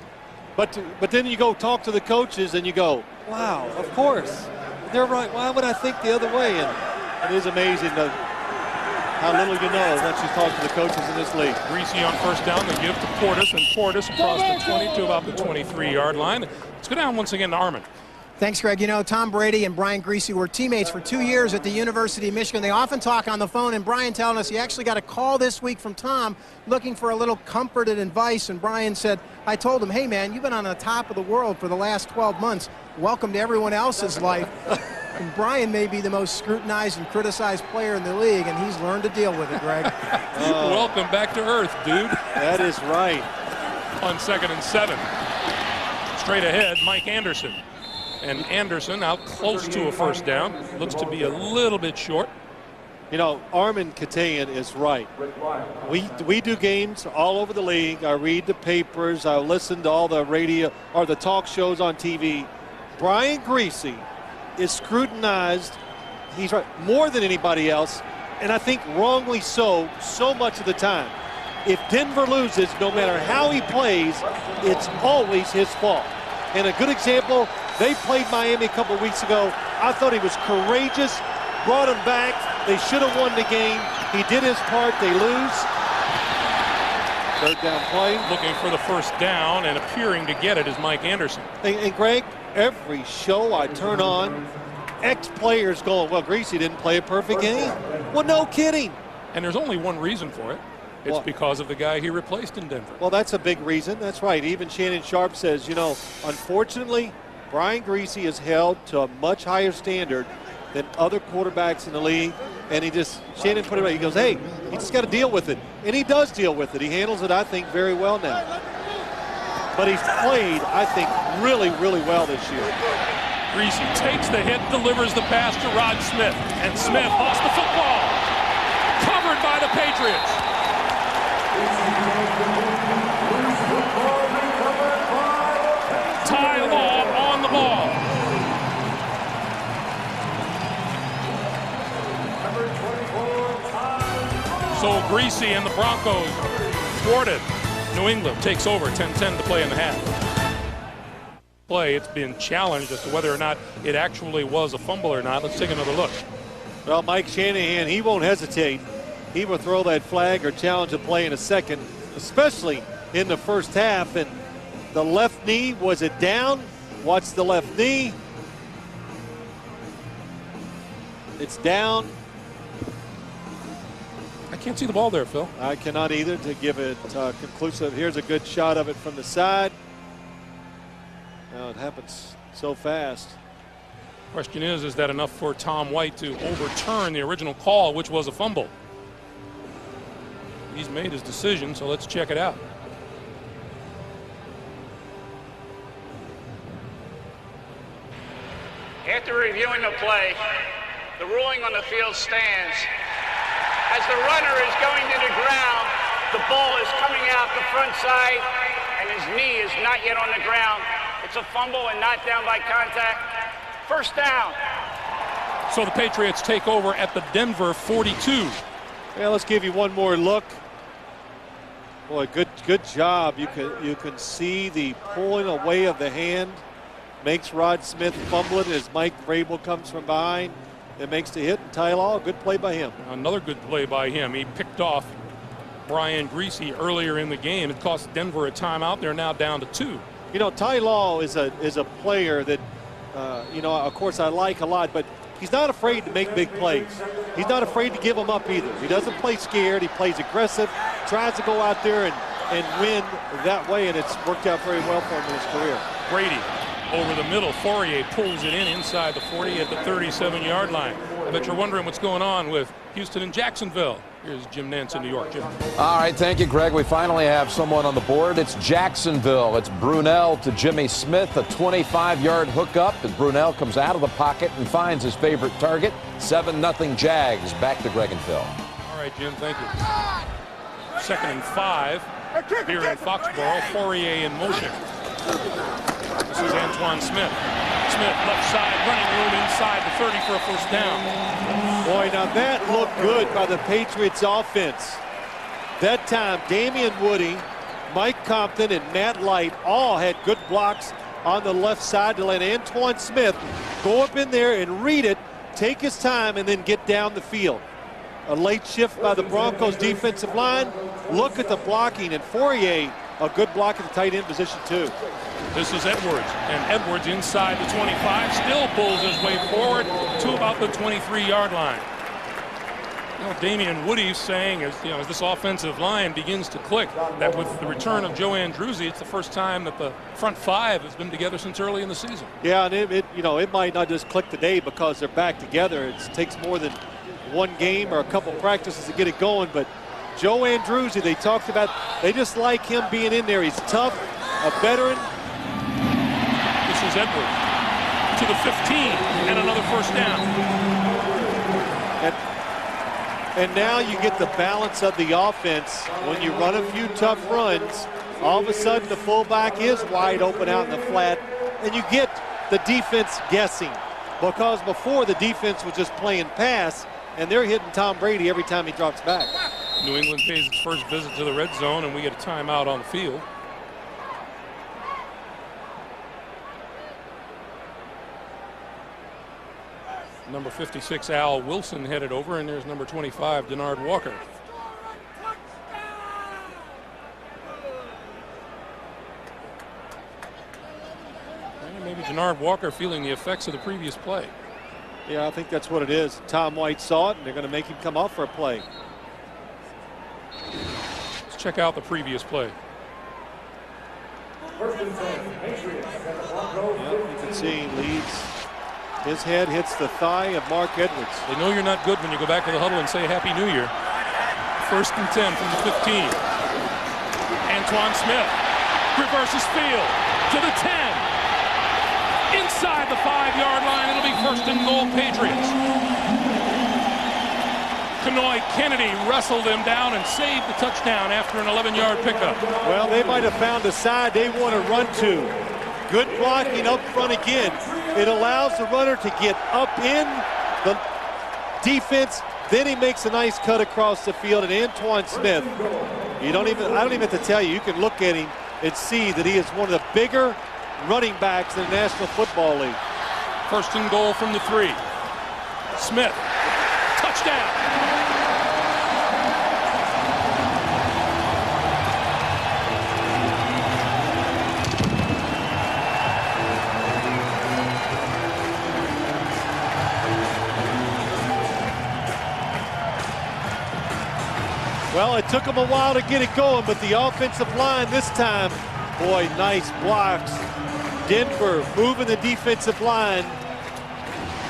But then you go talk to the coaches and you go, wow, of course. They're right. Why would I think the other way? And it is amazing how little you know once you talk to the coaches in this league. Greasy on 1st down, the give to Portis, and Portis across the 20 to about the 23-yard line. Let's go down once again to Armin. Thanks, Greg. You know, Tom Brady and Brian Greasy were teammates for 2 years at the University of Michigan. They often talk on the phone, and Brian telling us he actually got a call this week from Tom looking for a little comfort and advice. And Brian said, I told him, hey, man, you've been on the top of the world for the last 12 months. Welcome to everyone else's life. And Brian may be the most scrutinized and criticized player in the league, and he's learned to deal with it, Greg. Welcome back to earth, dude. That is right. On 2nd and 7. Straight ahead, Mike Anderson. And Anderson out close to a 1st down. Looks to be a little bit short. You know, Armin Katayan is right. We do games all over the league. I read the papers. I listen to all the radio or the talk shows on TV. Brian Griese is scrutinized, he's right, more than anybody else, and I think wrongly so much of the time. If Denver loses, no matter how he plays, it's always his fault. And a good example, they played Miami a couple of weeks ago. I thought he was courageous, brought him back. They should have won the game. He did his part. They lose. Third down play. Looking for the first down and appearing to get it is Mike Anderson. And Greg, every show I turn on, ex-players going, well, Griese didn't play a perfect game. Well, no kidding. And there's only one reason for it. It's because of the guy he replaced in Denver. Well, that's a big reason. That's right. Even Shannon Sharp says, you know, unfortunately, Brian Griese is held to a much higher standard than other quarterbacks in the league. And Shannon put it right. He goes, hey, he just got to deal with it. And he does deal with it. He handles it, I think, very well now. But he's played, I think, really, really well this year. Griese takes the hit, delivers the pass to Rod Smith. And Smith lost the football. Covered by the Patriots. Ty Law on the ball. So Griese and the Broncos thwarted. New England takes over, 10-10 to play in the half. It's been challenged as to whether or not it actually was a fumble or not. Let's take another look. Well, Mike Shanahan, he won't hesitate. He will throw that flag or challenge a play in a second, especially in the first half. And the left knee, was it down? Watch the left knee. It's down. I can't see the ball there, Phil. I cannot either to give it conclusive. Here's a good shot of it from the side. Now it happens so fast. Question is that enough for Tom White to overturn the original call, which was a fumble? He's made his decision, so let's check it out. After reviewing the play, the ruling on the field stands. As the runner is going to the ground, the ball is coming out the front side, and his knee is not yet on the ground. It's a fumble and not down by contact. First down. So the Patriots take over at the Denver 42. Yeah, let's give you one more look. Boy, good job. You can see the pulling away of the hand. Makes Rod Smith fumble it as Mike Vrabel comes from behind. It makes the hit, and Ty Law, good play by him. Another good play by him. He picked off Brian Griese earlier in the game. It cost Denver a timeout. They're now down to 2. You know, Ty Law is a player that, you know, of course I like a lot, but he's not afraid to make big plays. He's not afraid to give them up either. He doesn't play scared. He plays aggressive, tries to go out there and win that way, and it's worked out very well for him in his career. Brady over the middle. Fourier pulls it in inside the 40 at the 37-yard line. I bet you're wondering what's going on with Houston and Jacksonville. Here's Jim Nantz in New York. Jim. All right, thank you, Greg. We finally have someone on the board. It's Jacksonville. It's Brunell to Jimmy Smith, a 25-yard hookup as Brunell comes out of the pocket and finds his favorite target. 7-0 Jags. Back to Greg and Phil. All right, Jim, thank you. 2nd and 5 here in Foxborough. Fourier in motion. This is Antoine Smith. Smith left side, running room inside the 30 for a first down. Boy, now that looked good by the Patriots offense. That time, Damian Woody, Mike Compton, and Matt Light all had good blocks on the left side to let Antoine Smith go up in there and read it, take his time, and then get down the field. A late shift by the Broncos defensive line. Look at the blocking, and Fourier, a good block at the tight end position too. This is Edwards, and Edwards inside the 25 still pulls his way forward to about the 23-yard line. You know, Damian Woody's saying, as this offensive line begins to click, that with the return of Joe Andruzzi, it's the first time that the front 5 has been together since early in the season. Yeah, and it might not just click today because they're back together. It takes more than one game or a couple practices to get it going, but Joe Andruzzi, they talked about, they just like him being in there. He's tough, a veteran. This is Edwards to the 15 and another first down. And now you get the balance of the offense. When you run a few tough runs, all of a sudden the fullback is wide open out in the flat, and you get the defense guessing. Because before, the defense was just playing pass, and they're hitting Tom Brady every time he drops back. New England pays its first visit to the red zone, and we get a timeout on the field. Number 56, Al Wilson, headed over, and there's number 25, Denard Walker. And maybe Denard Walker feeling the effects of the previous play. Yeah, I think that's what it is. Tom White saw it, and they're going to make him come off for a play. Let's check out the previous play. Yep, you can see he leads. His head hits the thigh of Mark Edwards. They know you're not good when you go back to the huddle and say Happy New Year. 1st and 10 from the 15. Antoine Smith reverses field to the 10. Inside the 5-yard line, it'll be 1st and goal, Patriots. Kenoy Kennedy wrestled him down and saved the touchdown after an 11-yard pickup. Well, they might have found a side they want to run to. Good blocking up front again. It allows the runner to get up in the defense. Then he makes a nice cut across the field. And Antoine Smith, I don't even have to tell you, you can look at him and see that he is one of the bigger running backs in the National Football League. 1st and goal from the 3. Smith, touchdown. Well, it took them a while to get it going, but the offensive line this time, boy, nice blocks. Denver moving the defensive line.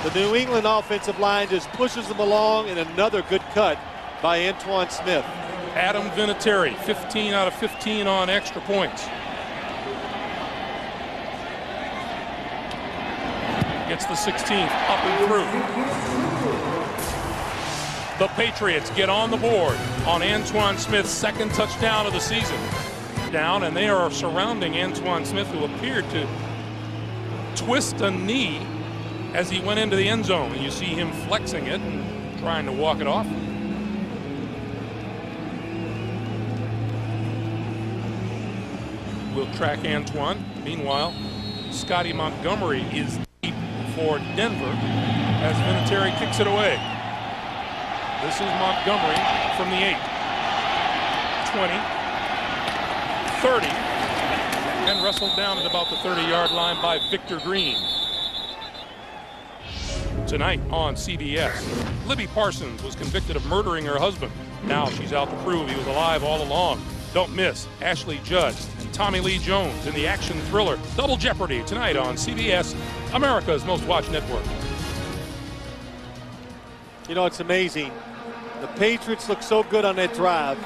The New England offensive line just pushes them along, and another good cut by Antoine Smith. Adam Vinatieri, 15 out of 15 on extra points. Gets the 16th up and through. The Patriots get on the board on Antoine Smith's 2nd touchdown of the season. Down, and they are surrounding Antoine Smith, who appeared to twist a knee as he went into the end zone. And you see him flexing it and trying to walk it off. We'll track Antoine. Meanwhile, Scotty Montgomery is deep for Denver as Vinatieri kicks it away. This is Montgomery from the 8, 20, 30, and wrestled down at about the 30-yard line by Victor Green. Tonight on CBS, Libby Parsons was convicted of murdering her husband. Now she's out to prove he was alive all along. Don't miss Ashley Judd and Tommy Lee Jones in the action thriller Double Jeopardy tonight on CBS, America's most watched network. You know, it's amazing. The Patriots look so good on that drive.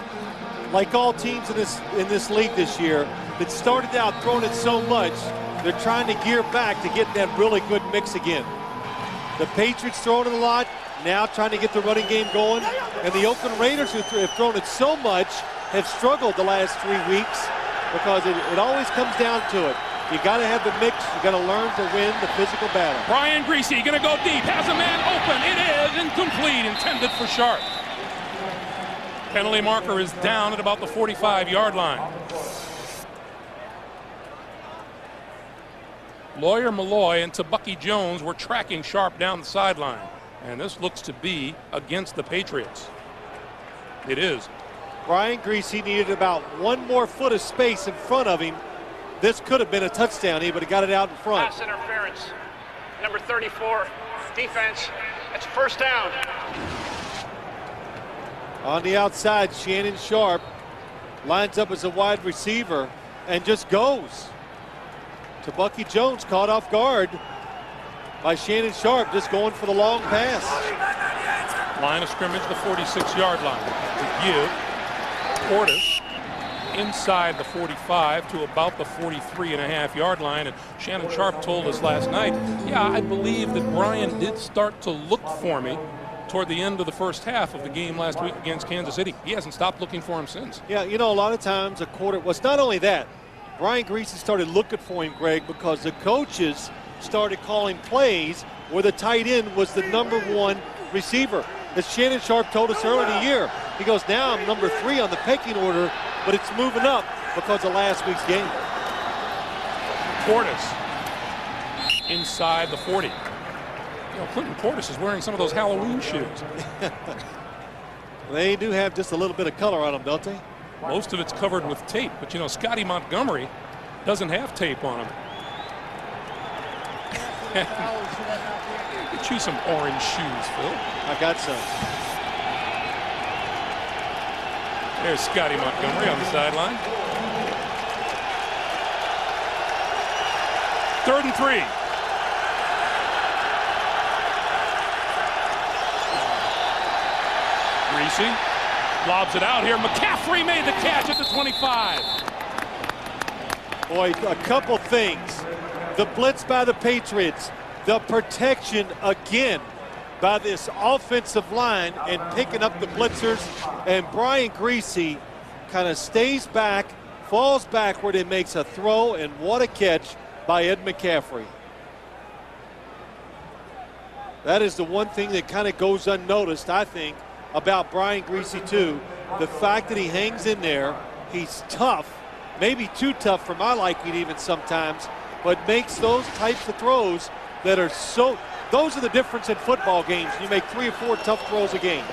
Like all teams in this league this year that started out throwing it so much, they're trying to gear back to get that really good mix again. The Patriots throwing it a lot, now trying to get the running game going. And the Oakland Raiders, who have thrown it so much, have struggled the last 3 weeks because it always comes down to it. You got to have the mix. You got to learn to win the physical battle. Brian Griese going to go deep, has a man open. It is incomplete, intended for Sharp. Penalty marker is down at about the 45-yard line. Lawyer Malloy and Tabucky Jones were tracking Sharp down the sideline. And this looks to be against the Patriots. It is. Brian Griese needed about 1 more foot of space in front of him. This could have been a touchdown. He would have got it out in front. Pass interference. Number 34, defense. It's 1st down. On the outside, Shannon Sharp lines up as a wide receiver and just goes. Tabucky Jones caught off guard by Shannon Sharp, just going for the long pass. Line of scrimmage, the 46-yard line. To give Portis inside the 45 to about the 43.5-yard line. And Shannon Sharp told us last night, yeah, I believe that Brian did start to look for me toward the end of the first half of the game last week against Kansas City. He hasn't stopped looking for him since. Yeah, you know, a lot of times a quarter, well, it's not only that. Brian Griese started looking for him, Greg, because the coaches started calling plays where the tight end was the #1 receiver. As Shannon Sharp told us earlier in the year, he goes, now I'm number 3 on the pecking order, but it's moving up because of last week's game. Portis inside the 40. You know, Clinton Portis is wearing some of those Halloween shoes. They do have just a little bit of color on them, don't they? Most of it's covered with tape, but you know, Scotty Montgomery doesn't have tape on him. Get you some orange shoes, Phil. I got some. There's Scotty Montgomery on the sideline. 3rd and 3. Griese lobs it out here. McCaffrey made the catch at the 25. Boy, a couple things. The blitz by the Patriots, the protection again by this offensive line and picking up the blitzers, and Brian Griese kind of stays back, falls backward and makes a throw, and what a catch by Ed McCaffrey. That is the one thing that kind of goes unnoticed, I think, about Brian Griese too. The fact that he hangs in there, he's tough, maybe too tough for my liking even sometimes, but makes those types of throws that are so, those are the difference in football games. You make 3 or 4 tough throws a game.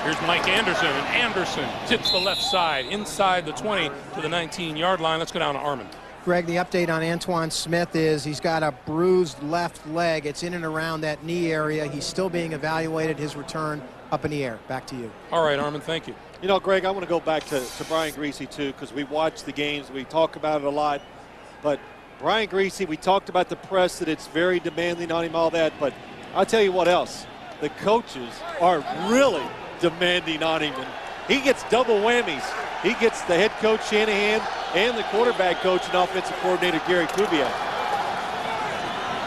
Here's Mike Anderson, and Anderson tips the left side inside the 20 to the 19-yard line. Let's go down to Armin. Greg, the update on Antoine Smith is he's got a bruised left leg. It's in and around that knee area. He's still being evaluated. His return up in the air. Back to you. All right, Armin, thank you. You know, Greg, I want to go back to Brian Griese too, because we watch the games, we talk about it a lot. But Brian Griese, we talked about the press, that it's very demanding on him, all that. But I'll tell you what else. The coaches are really demanding on him. And he gets double whammies. He gets the head coach, Shanahan, and the quarterback coach and offensive coordinator, Gary Kubiak.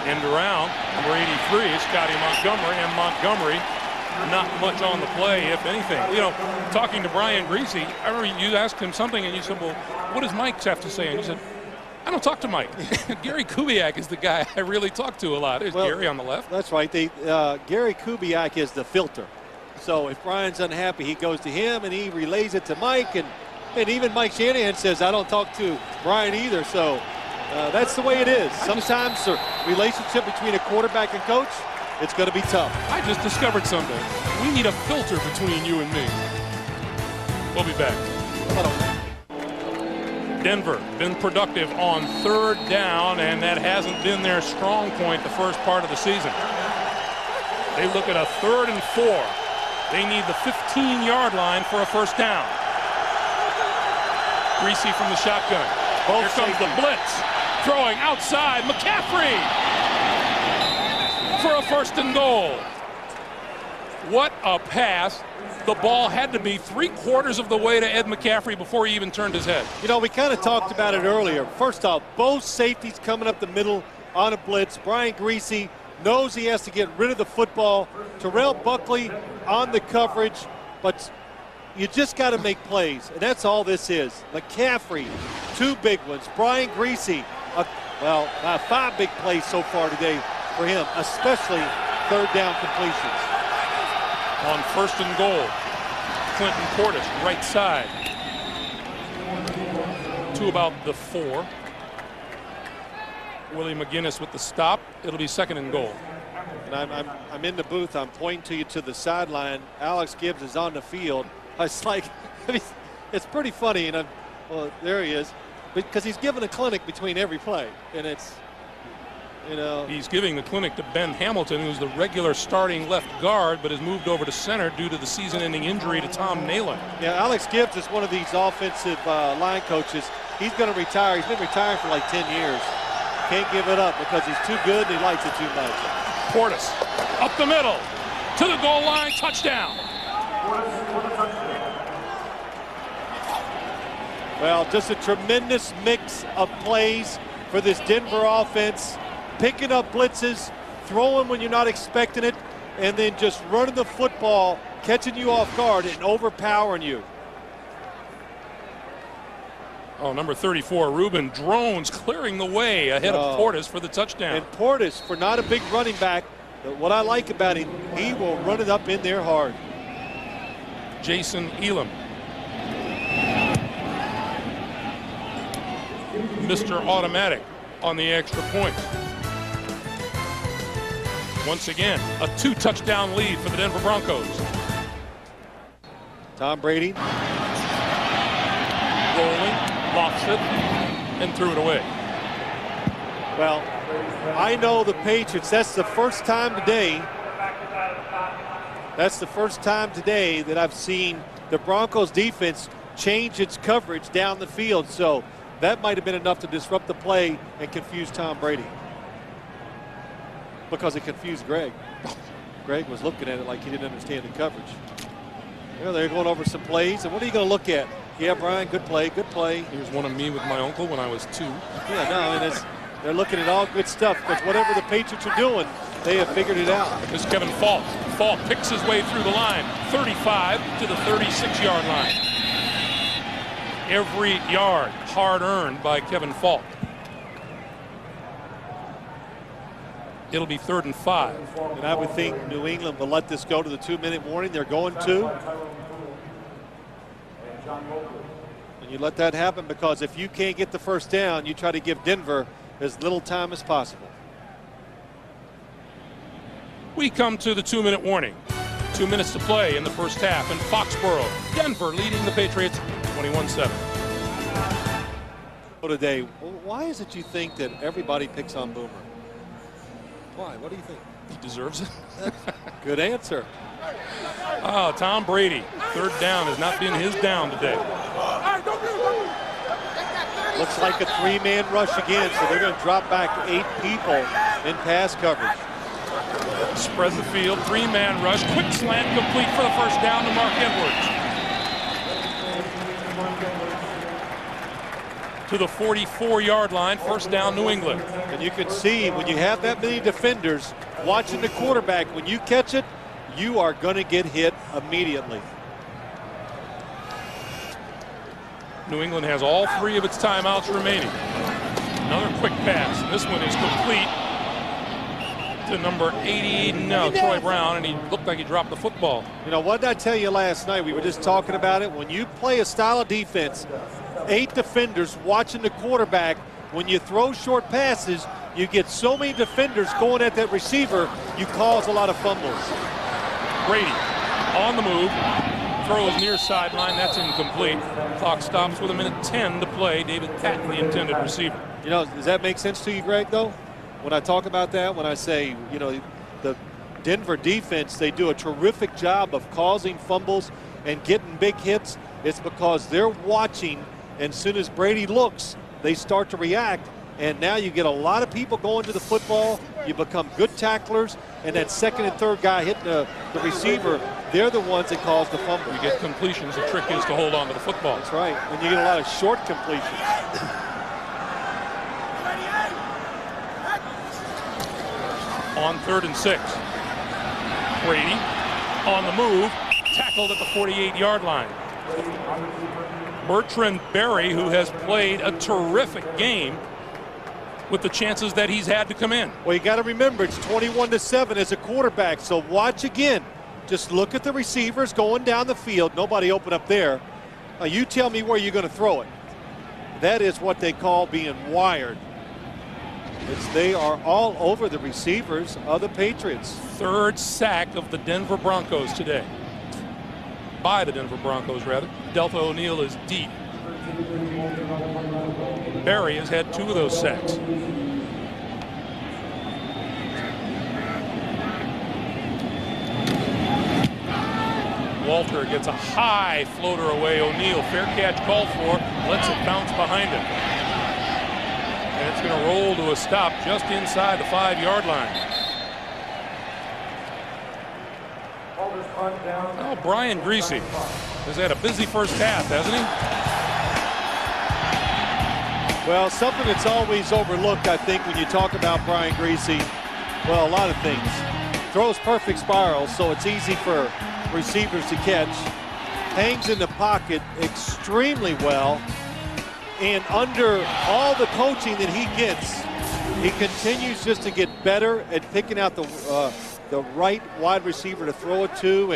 End around, number 83 is Scotty Montgomery, and Montgomery not much on the play, if anything. You know, talking to Brian Griese, I remember you asked him something, and you said, well, what does Mike have to say? And he said, I don't talk to Mike. Gary Kubiak is the guy I really talk to a lot. There's Gary on the left. That's right. Gary Kubiak is the filter. So if Brian's unhappy, he goes to him, and he relays it to Mike. And even Mike Shanahan says, I don't talk to Brian either. So that's the way it is. Sometimes the relationship between a quarterback and coach, it's going to be tough. I just discovered something. We need a filter between you and me. We'll be back. Denver been productive on 3rd down, and that hasn't been their strong point the first part of the season. They look at a 3rd and 4. They need the 15-yard line for a first down. Griese from the shotgun. Here comes the blitz. Throwing outside, McCaffrey for a 1st and goal. What a pass. The ball had to be 3/4 of the way to Ed McCaffrey before he even turned his head. You know, we kind of talked about it earlier. First off, both safeties coming up the middle on a blitz. Brian Griese knows he has to get rid of the football. Terrell Buckley on the coverage, but you just got to make plays, and that's all this is. McCaffrey, 2 big ones. Brian Griese, 5 big plays so far today for him, especially 3rd down completions. On 1st and goal, Clinton Portis, right side. To about the 4. Willie McGinnis with the stop. It'll be 2nd and goal. And I'm in the booth. I'm pointing to you to the sideline. Alex Gibbs is on the field. It's like, it's pretty funny. And well, there he is, because he's giving a clinic between every play, and it's, you know, he's giving the clinic to Ben Hamilton, who's the regular starting left guard, but has moved over to center due to the season-ending injury to Tom Nalen. Yeah, Alex Gibbs is one of these offensive line coaches. He's going to retire. He's been retiring for like 10 years. Can't give it up because he's too good and he likes it too much. Portis up the middle to the goal line, touchdown. Well, just a tremendous mix of plays for this Denver offense. Picking up blitzes, throwing when you're not expecting it, and then just running the football, catching you off guard and overpowering you. Oh, number 34, Ruben drones clearing the way ahead of Portis for the touchdown. And Portis, for not a big running back, but what I like about him, he will run it up in there hard. Jason Elam. Mr. Automatic on the extra point. Once again, a 2-touchdown lead for the Denver Broncos. Tom Brady. Rolling, lofts it, and threw it away. Well, I know the Patriots, that's the first time today that I've seen the Broncos defense change its coverage down the field. So that might have been enough to disrupt the play and confuse Tom Brady. Because it confused Greg. Greg was looking at it like he didn't understand the coverage. Well, they're going over some plays, and what are you going to look at? Yeah, Brian, good play, good play. Here's one of me with my uncle when I was 2. Yeah, no, and they're looking at all good stuff, because whatever the Patriots are doing, they have figured it out. This is Kevin Falk. Falk picks his way through the line, 35 to the 36-yard line. Every yard hard-earned by Kevin Falk. It'll be 3rd and 5. And I would think New England will let this go to the 2-minute warning. They're going to. And you let that happen, because if you can't get the first down, you try to give Denver as little time as possible. We come to the 2-minute warning. 2 minutes to play in the first half in Foxborough. Denver leading the Patriots 21-7. Today, why is it you think that everybody picks on Boomer? Why? What do you think? He deserves it. Good answer. Oh, Tom Brady. 3rd down has not been his down today. Looks like a 3-man rush again, so they're going to drop back 8 people in pass coverage. Spread the field, 3-man rush, quick slant complete for the first down to Mark Edwards. To the 44-yard line, first down New England. And you can see when you have that many defenders watching the quarterback, when you catch it, you are going to get hit immediately. New England has all 3 of its timeouts remaining. Another quick pass. This one is complete to number 80, Troy Brown, and he looked like he dropped the football. You know, what did I tell you last night? We were just talking about it. When you play a style of defense, 8 defenders watching the quarterback, when you throw short passes, you get so many defenders going at that receiver, you cause a lot of fumbles. Brady on the move, throws near sideline, that's incomplete. Clock stops with 1:10 to play. David Patton, the intended receiver. You know, does that make sense to you, Greg, though? When I talk about that, when I say, you know, the Denver defense, they do a terrific job of causing fumbles and getting big hits, it's because they're watching, and as soon as Brady looks, they start to react, and now you get a lot of people going to the football. You become good tacklers, and that second and third guy hitting the receiver, they're the ones that cause the fumble. You get completions. The trick is to hold on to the football. That's right, and you get a lot of short completions. On 3rd and 6. Brady on the move, tackled at the 48-yard line. Bertrand Berry, who has played a terrific game with the chances that he's had to come in. Well, you got to remember, it's 21-7 as a quarterback, so watch again. Just look at the receivers going down the field. Nobody open up there. You tell me where you're going to throw it. That is what they call being wired. They are all over the receivers of the Patriots. 3rd sack of the Denver Broncos today. By the Denver Broncos, rather. Delta O'Neal is deep. Barry has had 2 of those sacks. Walter gets a high floater away. O'Neal, fair catch called for, lets it bounce behind him. And it's going to roll to a stop just inside the 5-yard line. Oh, Brian Greasy has had a busy first half, hasn't he? Well, something that's always overlooked, I think, when you talk about Brian Greasy, well, a lot of things. throws perfect spiral, so it's easy for receivers to catch. Hangs in the pocket extremely well. And under all the coaching that he gets, he continues just to get better at picking out the right wide receiver to throw it to.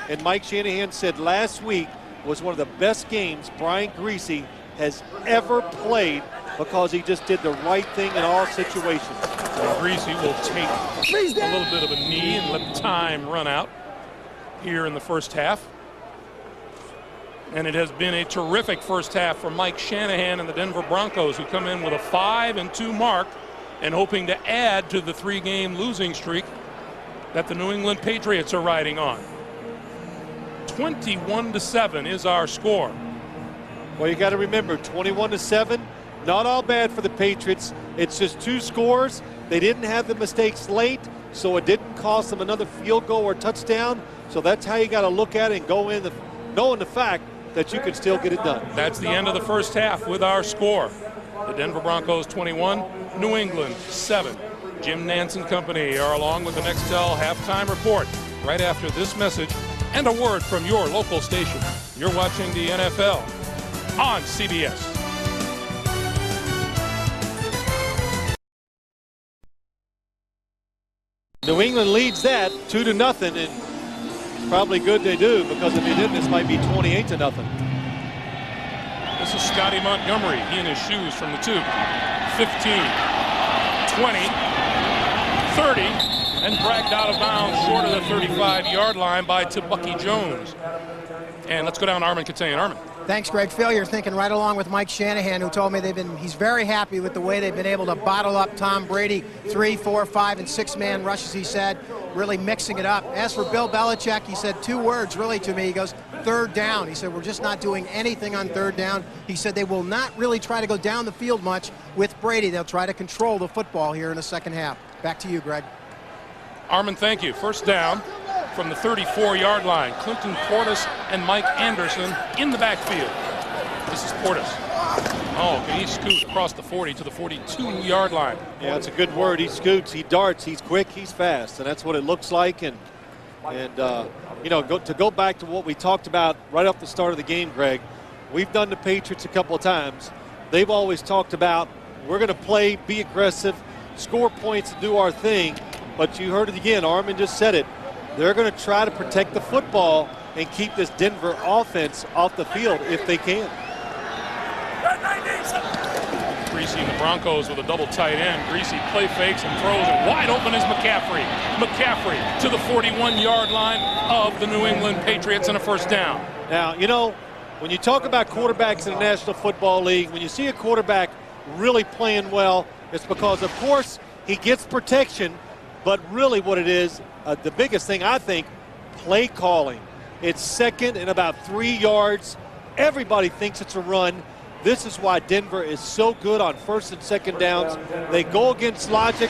And Mike Shanahan said last week was one of the best games Brian Griese has ever played because he just did the right thing in all situations. Griese will take a little bit of a knee and let time run out here in the first half. And it has been a terrific first half for Mike Shanahan and the Denver Broncos, who come in with a 5-2 mark and hoping to add to the 3-game losing streak that the New England Patriots are riding on. 21-7 is our score. Well, you got to remember, 21-7, not all bad for the Patriots. It's just 2 scores. They didn't have the mistakes late, so it didn't cost them another field goal or touchdown. So that's how you got to look at it and go in knowing the fact that you can still get it done. That's the end of the first half with our score. The Denver Broncos 21, New England 7. Jim Nantz and company are along with the Nextel halftime report right after this message and a word from your local station. You're watching the NFL on CBS. New England leads that 2-0, and it's probably good they do, because if they didn't, this might be 28-0. This is Scotty Montgomery. He in his shoes from the 2. 15, 20, 30, and dragged out of bounds short of the 35-yard line by Tebucky Jones. And let's go down to Armin Katayan. Armin. Thanks, Greg. Phil, you're thinking right along with Mike Shanahan, who told me he's very happy with the way they've been able to bottle up Tom Brady. 3, 4, 5, and 6-man rushes, he said, really mixing it up. As for Bill Belichick, he said 2 words really to me. He goes, third down. He said, we're just not doing anything on third down. He said they will not really try to go down the field much with Brady. They'll try to control the football here in the second half. Back to you, Greg. Armin, thank you. First down from the 34-yard line. Clinton Portis and Mike Anderson in the backfield. This is Portis. Oh, can he scoot across the 40 to the 42-yard line? Yeah, that's a good word. He scoots, he darts, he's quick, he's fast, and that's what it looks like. And you know, to go back to what we talked about right off the start of the game, Greg, we've done the Patriots a couple of times. They've always talked about, we're going to play, be aggressive, score points, and do our thing. But you heard it again. Armin just said it. They're going to try to protect the football and keep this Denver offense off the field if they can. Griese and the Broncos with a double tight end. Griese play fakes and throws, and wide open is McCaffrey. McCaffrey to the 41-yard line of the New England Patriots and a first down. Now, you know, when you talk about quarterbacks in the National Football League, when you see a quarterback really playing well, it's because, of course, he gets protection, but really what it is, the biggest thing, I think, play calling. It's second and about 3 yards. Everybody thinks it's a run. This is why Denver is so good on first and second downs. They go against logic.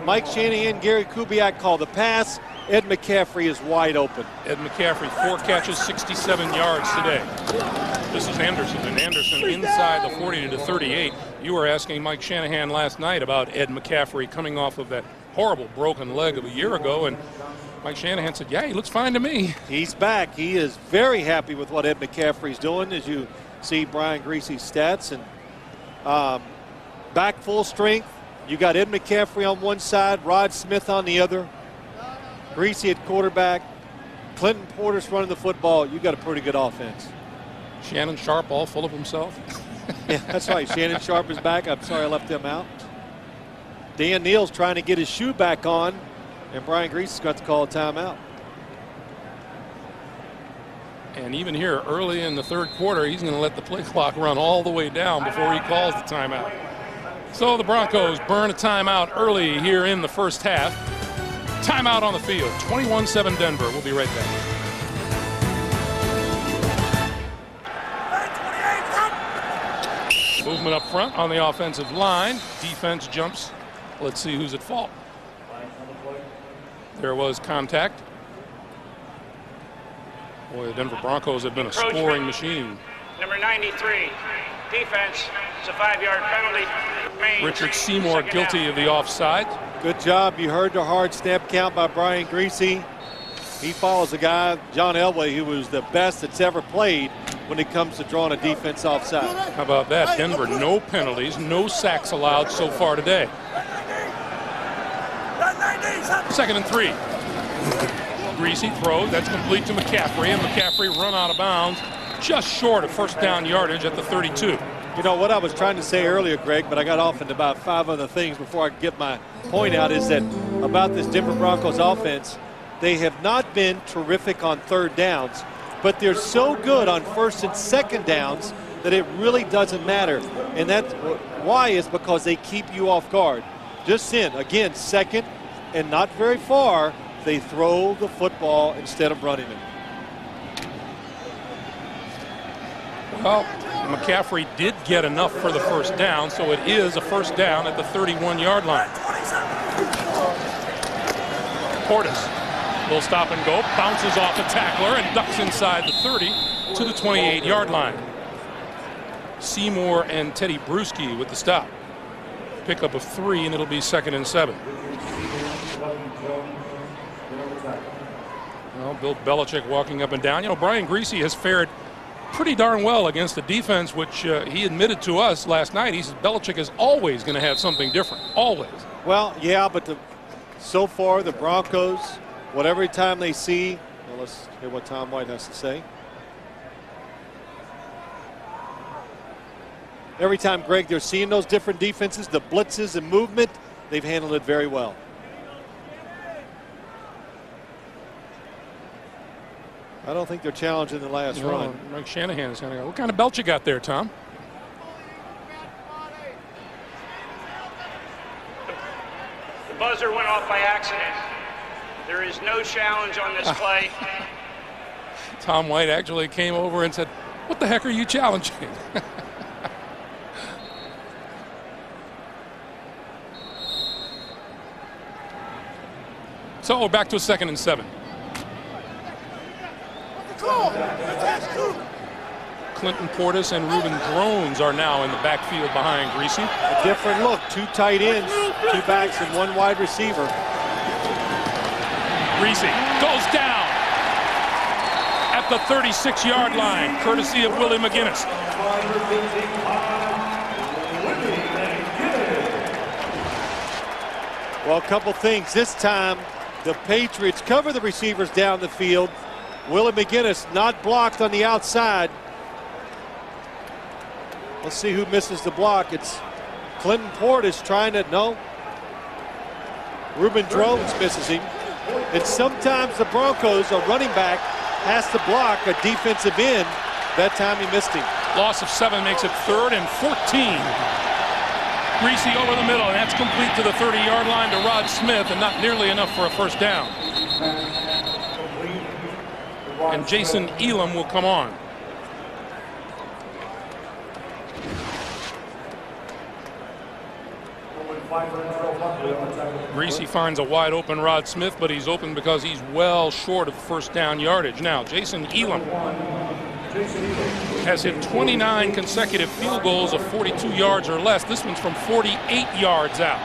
Mike Shanahan, Gary Kubiak call the pass. Ed McCaffrey is wide open. Ed McCaffrey, 4 catches, 67 yards today. This is Anderson, and Anderson inside the 40 to 38. You were asking Mike Shanahan last night about Ed McCaffrey coming off of that horrible broken leg of a year ago, and Mike Shanahan said, yeah, he looks fine to me. He's back. He is very happy with what Ed McCaffrey's doing, as you see Brian Griese's stats. And back full strength. You got Ed McCaffrey on one side, Rod Smith on the other. Griese at quarterback. Clinton Portis running the football. You got a pretty good offense. Shannon Sharp all full of himself. Yeah, that's right. Shannon Sharp is back. I'm sorry I left him out. Dan Neal's trying to get his shoe back on, and Brian Griese has got to call a timeout. And even here early in the third quarter, he's going to let the play clock run all the way down before he calls the timeout. So the Broncos burn a timeout early here in the first half. Timeout on the field, 21-7 Denver. We'll be right back. Movement up front on the offensive line. Defense jumps. Let's see who's at fault. There was contact. Boy, the Denver Broncos have been a scoring machine. Number 93, defense. It's a 5-yard penalty. Richard Seymour guilty of the offside. Good job. You heard the hard snap count by Brian Greasy. He follows a guy, John Elway, who was the best that's ever played when it comes to drawing a defense offside. How about that? Denver, no penalties, no sacks allowed so far today. 2nd and 3. Greasy throws. That's complete to McCaffrey, and McCaffrey run out of bounds just short of first down yardage at the 32. You know, what I was trying to say earlier, Greg, but I got off into about 5 other things before I could get my point out, is that about this Denver Broncos offense, they have not been terrific on 3rd downs, but they're so good on 1st and 2nd downs that it really doesn't matter. And that's why is because they keep you off guard. Just in, again, 2nd and not very far, they throw the football instead of running it. Well, McCaffrey did get enough for the first down, so it is a first down at the 31-yard line. Portis will stop and go, bounces off a tackler and ducks inside the 30 to the 28-yard line. Seymour and Teddy Bruschi with the stop. Pickup of 3, and it'll be 2nd and 7. Well, Bill Belichick walking up and down. You know, Brian Greasy has fared pretty darn well against the defense, which he admitted to us last night. He said Belichick is always going to have something different, always. Well, yeah, but so far the Broncos, whatever time they see, well, let's hear what Tom White has to say. Every time, Greg, they're seeing those different defenses, the blitzes and movement, they've handled it very well. I don't think they're challenging the last run. Mike Shanahan's going to go. What kind of belt you got there, Tom? The buzzer went off by accident. There is no challenge on this play. Tom White actually came over and said, "What the heck are you challenging?" So we're back to a 2nd and 7. Clinton Portis and Reuben Drones are now in the backfield behind Greasy. A different look. 2 tight ends, 2 backs, and 1 wide receiver. Greasy goes down at the 36-yard line, courtesy of Willie McGinnis. Well, a couple things. This time, the Patriots cover the receivers down the field. Willie McGinnis not blocked on the outside. Let's see who misses the block. It's Clinton Portis trying to, no. Reuben Drones misses him. And sometimes the Broncos, a running back, has to block a defensive end. That time he missed him. Loss of 7 makes it 3rd and 14. Greasy over the middle, and that's complete to the 30-yard line to Rod Smith, and not nearly enough for a first down. And Jason Elam will come on. Greasy finds a wide open Rod Smith, but he's open because he's well short of first down yardage. Now, Jason Elam has hit 29 consecutive field goals of 42 yards or less. This one's from 48 yards out.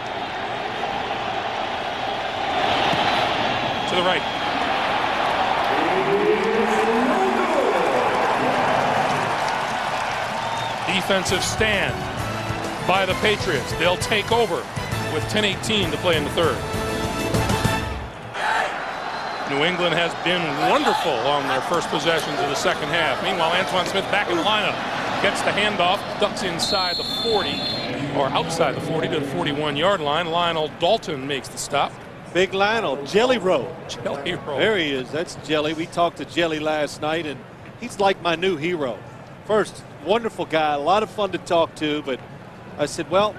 To the right. Defensive stand by the Patriots. They'll take over with 10:18 to play in the 3rd. New England has been wonderful on their first possessions of the 2nd half. Meanwhile, Antoine Smith back in the lineup. Gets the handoff, ducks inside the 40, or outside the 40 to the 41-yard line. Lionel Dalton makes the stop. Big Lionel, Jelly Roll. Jelly Roll. There he is. That's Jelly. We talked to Jelly last night, and he's like my new hero. First, wonderful guy, a lot of fun to talk to, but I said, well,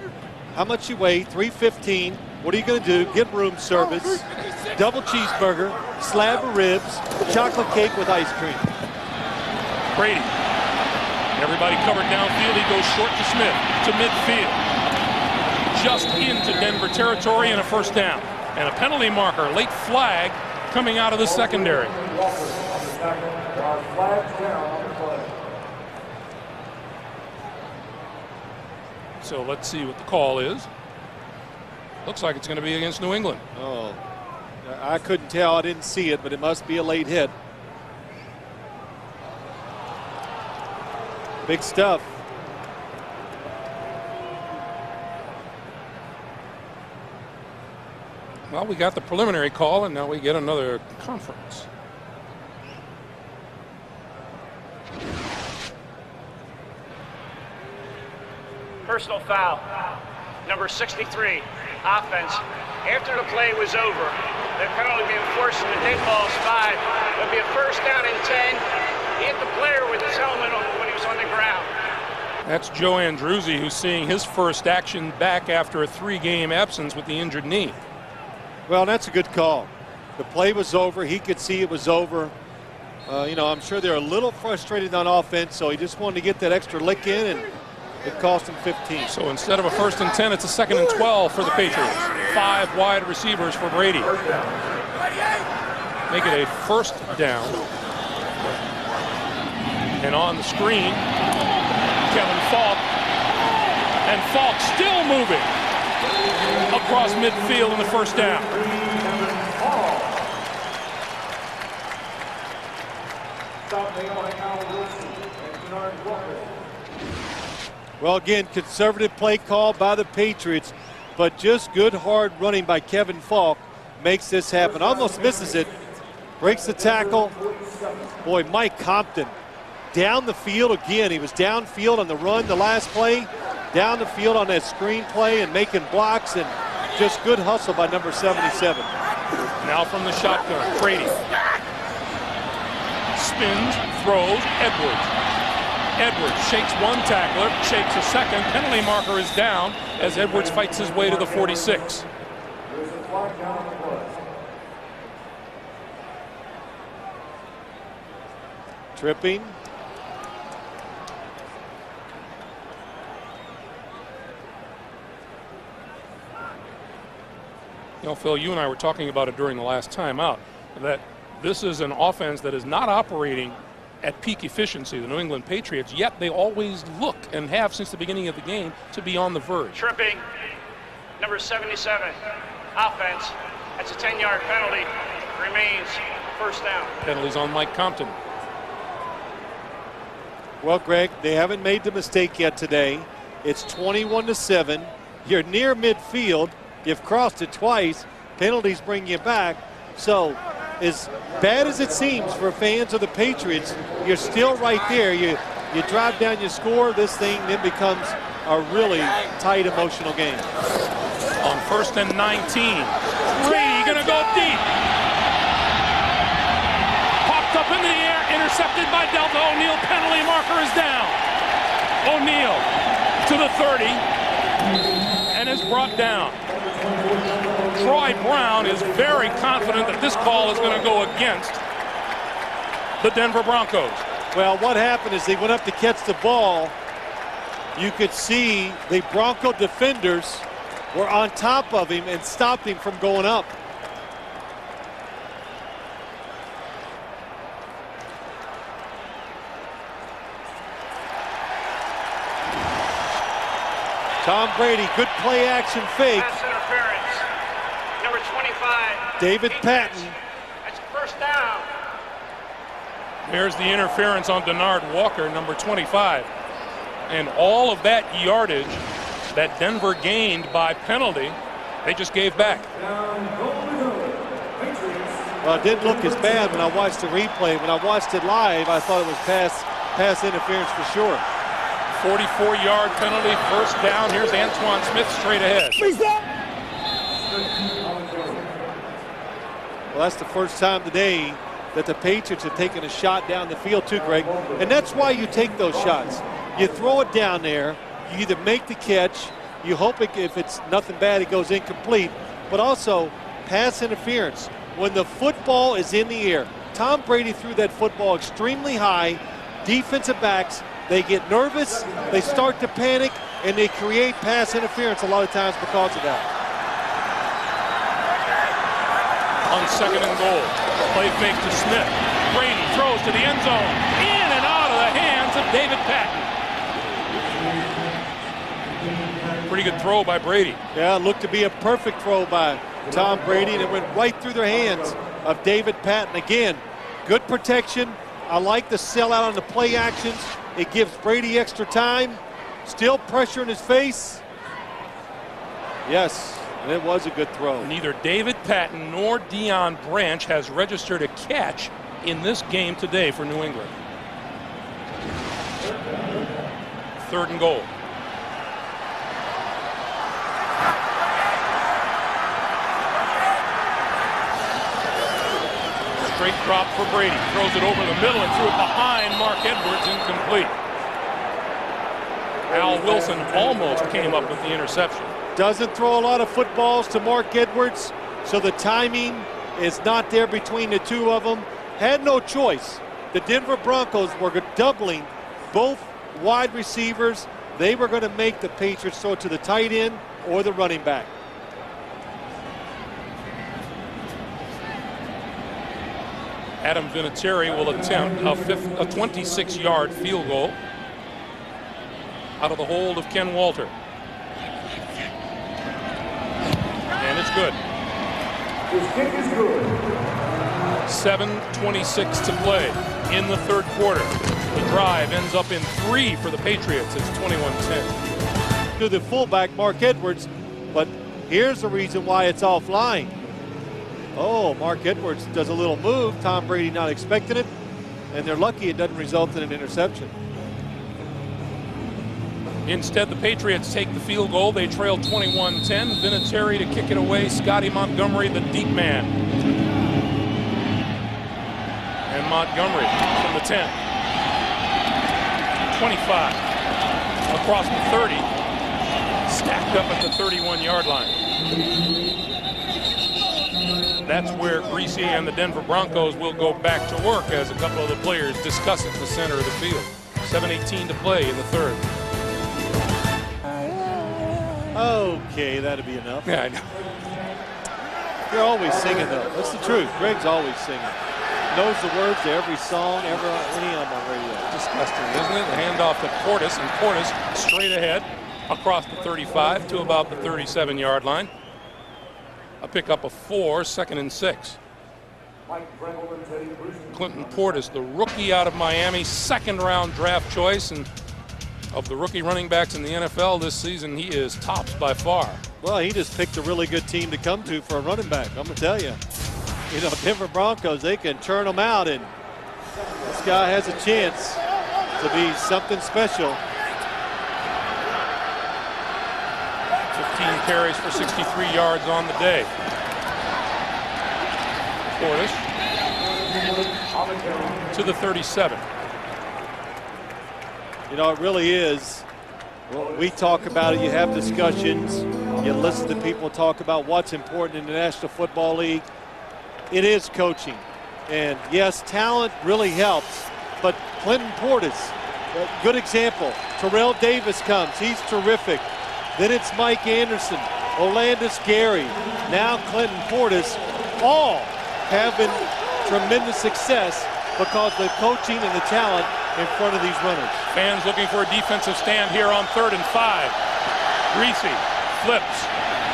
how much you weigh? 315. What are you going to do? Get room service, double cheeseburger, slab of ribs, chocolate cake with ice cream. Brady. Everybody covered downfield. He goes short to Smith, to midfield. Just into Denver territory and a first down. And a penalty marker, late flag, coming out of the secondary. So let's see what the call is. Looks like it's going to be against New England. Oh, I couldn't tell. I didn't see it, but it must be a late hit. Big stuff. Well, we got the preliminary call, and now we get another conference. Personal foul, number 63, offense. After the play was over, the penalty being forced in the dead ball spot. It'll be a first down and 10. He hit the player with his helmet on when he was on the ground. That's Joe Andruzzi, who's seeing his first action back after a 3-game absence with the injured knee. Well, that's a good call. The play was over. He could see it was over. You know, I'm sure they're a little frustrated on offense, so he just wanted to get that extra lick in, and it cost him 15. So instead of a 1st and 10, it's a 2nd and 12 for the Patriots. 5 wide receivers for Brady. Make it a 1st down. And on the screen, Kevin Falk. And Falk still moving across midfield in the 1st down. Well, again, conservative play call by the Patriots, but just good hard running by Kevin Falk makes this happen. Almost misses it, breaks the tackle. Boy, Mike Compton down the field again. He was downfield on the run the last play, down the field on that screen play and making blocks, and just good hustle by number 77. Now from the shotgun, Brady. Spins, throws, Edwards. Edwards shakes one tackler, shakes a second. Penalty marker is down as Edwards fights his way to the 46. Tripping. You know, Phil, you and I were talking about it during the last timeout, that this is an offense that is not operating at peak efficiency, the New England Patriots, yet they always look, and have since the beginning of the game, to be on the verge. Tripping, number 77, offense. That's a 10-yard penalty. Remains 1st down. Penalties on Mike Compton. Well, Greg, they haven't made the mistake yet today. It's 21-7. You're near midfield. You've crossed it twice. Penalties bring you back. So, as bad as it seems for fans of the Patriots, you're still right there. You drive down, you score. This thing then becomes a really tight, emotional game. On 1st and 19, Brady gonna go deep. Popped up into the air, intercepted by Delta O'Neal. Penalty marker is down. O'Neal to the 30 and is brought down. Troy Brown is very confident that this call is going to go against the Denver Broncos. Well, what happened is they went up to catch the ball. You could see the Bronco defenders were on top of him and stopped him from going up. Tom Brady, good play action fake. Pass interference, number 25. David Patton. That's 1st down. There's the interference on Denard Walker, number 25. And all of that yardage that Denver gained by penalty, they just gave back. Well, it didn't look as bad when I watched the replay. When I watched it live, I thought it was pass interference for sure. 44-yard penalty, 1st down. Here's Antoine Smith straight ahead. Well, that's the first time today that the Patriots have taken a shot down the field too, Greg. And that's why you take those shots. You throw it down there, you either make the catch, you hope if it's nothing bad, it goes incomplete, but also pass interference. When the football is in the air, Tom Brady threw that football extremely high. Defensive backs, they get nervous, they start to panic, and they create pass interference a lot of times because of that. On 2nd and goal, play fake to Smith. Brady throws to the end zone, in and out of the hands of David Patton. Pretty good throw by Brady. Yeah, it looked to be a perfect throw by Tom Brady, and it went right through the hands of David Patton. Again, good protection. I like the sellout on the play actions. It gives Brady extra time. Still pressure in his face. Yes, and it was a good throw. Neither David Patton nor Deion Branch has registered a catch in this game today for New England. 3rd and goal. Straight drop for Brady. Throws it over the middle and threw it behind Mark Edwards, incomplete. Al Wilson almost came up with the interception. Doesn't throw a lot of footballs to Mark Edwards, so the timing is not there between the two of them. Had no choice. The Denver Broncos were doubling both wide receivers. They were going to make the Patriots throw to the tight end or the running back. Adam Vinatieri will attempt a 26-yard field goal out of the hold of Ken Walter. And it's good. His kick is good. 7:26 to play in the 3rd quarter. The drive ends up in 3 for the Patriots. It's 21-10. To the fullback, Mark Edwards, but here's the reason why it's offline. Oh, Mark Edwards does a little move. Tom Brady not expecting it, and they're lucky it doesn't result in an interception. Instead, the Patriots take the field goal. They trail 21-10. Vinatieri to kick it away. Scotty Montgomery, the deep man. And Montgomery from the 10. 25. Across the 30. Stacked up at the 31-yard line. That's where Greasy and the Denver Broncos will go back to work as a couple of the players discuss at the center of the field. 7:18 to play in the 3rd. Okay, that'll be enough. Yeah, I know. You're always singing, though. That's the truth. Greg's always singing. Knows the words to every song, any of them on radio. Disgusting, isn't it? The handoff to Portis, and Portis straight ahead across the 35 to about the 37-yard line. A pickup of 4, 2nd and 6. Clinton Portis, the rookie out of Miami, 2nd-round draft choice, and of the rookie running backs in the NFL this season, he is tops by far. Well, he just picked a really good team to come to for a running back. I'm going to tell you. You know, Denver Broncos, they can churn them out, and this guy has a chance to be something special. 15 carries for 63 yards on the day. Portis to the 37. You know, it really is. Well, we talk about it. You have discussions. You listen to people talk about what's important in the National Football League. It is coaching. And, yes, talent really helps. But Clinton Portis, a good example. Terrell Davis comes. He's terrific. Then it's Mike Anderson, Olandis Gary, now Clinton Portis. All having tremendous success because of the coaching and the talent in front of these runners. Fans looking for a defensive stand here on 3rd and 5. Greasy flips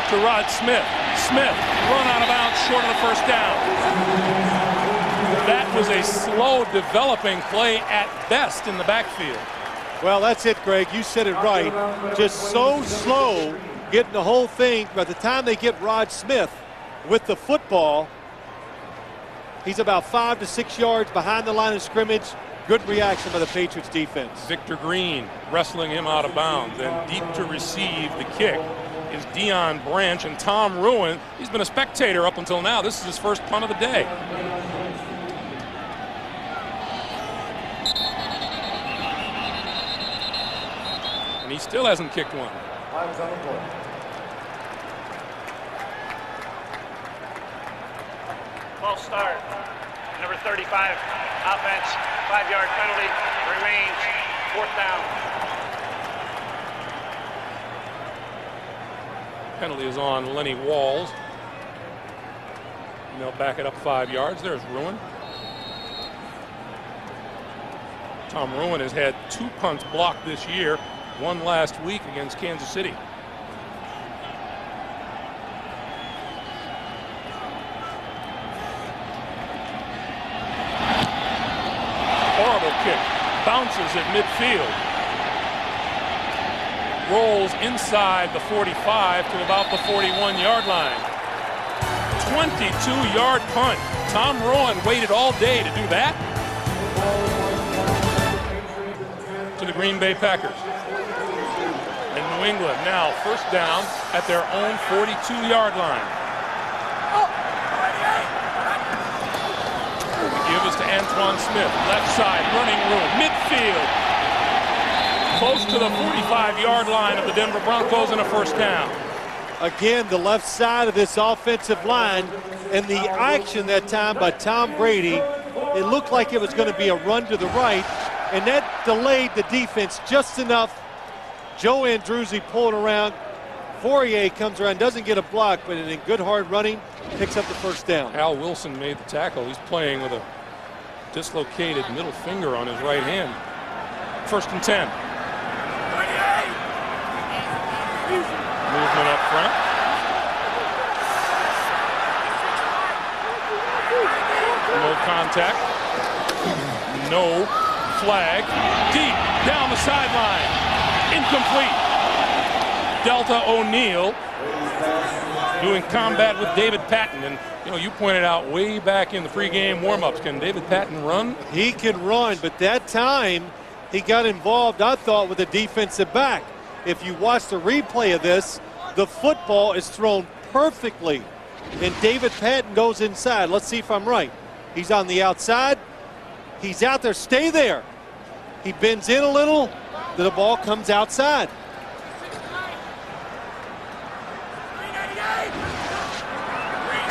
to Rod Smith. Smith run out of bounds short of the 1st down. That was a slow developing play at best in the backfield. Well, that's it, Greg. You said it right. Just so slow getting the whole thing. By the time they get Rod Smith with the football, he's about 5 to 6 yards behind the line of scrimmage. Good reaction by the Patriots defense. Victor Green wrestling him out of bounds, and deep to receive the kick is Deion Branch, and Tom Ruin. He's been a spectator up until now. This is his first punt of the day. And he still hasn't kicked one. False start. Number 35, offense, 5-yard penalty, remains 4th down. Penalty is on Lenny Walls. And they'll back it up 5 yards. There's Ruin. Tom Ruin has had 2 punts blocked this year, one last week against Kansas City. kick. Bounces at midfield. Rolls inside the 45 to about the 41-yard line. 22-yard punt. Tom Rowan waited all day to do that. To the Green Bay Packers. And New England now first down at their own 42-yard line. The give is to Antoine Smith. Left side, running room, midfield. Close to the 45-yard line of the Denver Broncos and a first down. Again, the left side of this offensive line and the action that time by Tom Brady, it looked like it was going to be a run to the right, and that delayed the defense just enough. Joe Andruzzi pulling around. Fourier comes around, doesn't get a block, but in good hard running, picks up the first down. Al Wilson made the tackle. He's playing with a dislocated middle finger on his right hand. First and 10. Movement up front. No contact. No flag. Deep down the sideline. Incomplete. Delta O'Neal doing combat with David Patton. And you know, you pointed out way back in the pregame warm-ups, can David Patton run? He can run, but that time he got involved, I thought, with the defensive back. If you watch the replay of this, the football is thrown perfectly, and David Patton goes inside. Let's see if I'm right. He's on the outside. He's out there. Stay there. He bends in a little. Then the ball comes outside.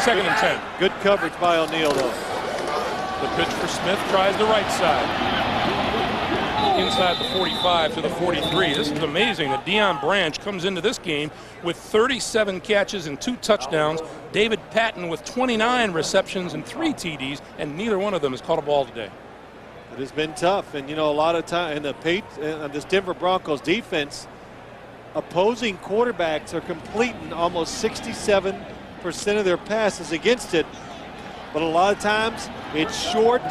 Second and 10. Good coverage by O'Neal, though. The pitch for Smith tries the right side. Inside the 45 to the 43. This is amazing that Deion Branch comes into this game with 37 catches and 2 touchdowns. David Patton with 29 receptions and 3 TDs, and neither one of them has caught a ball today. It has been tough, and you know, a lot of time in this Denver Broncos defense, opposing quarterbacks are completing almost 67% of their passes against it, but a lot of times it's short,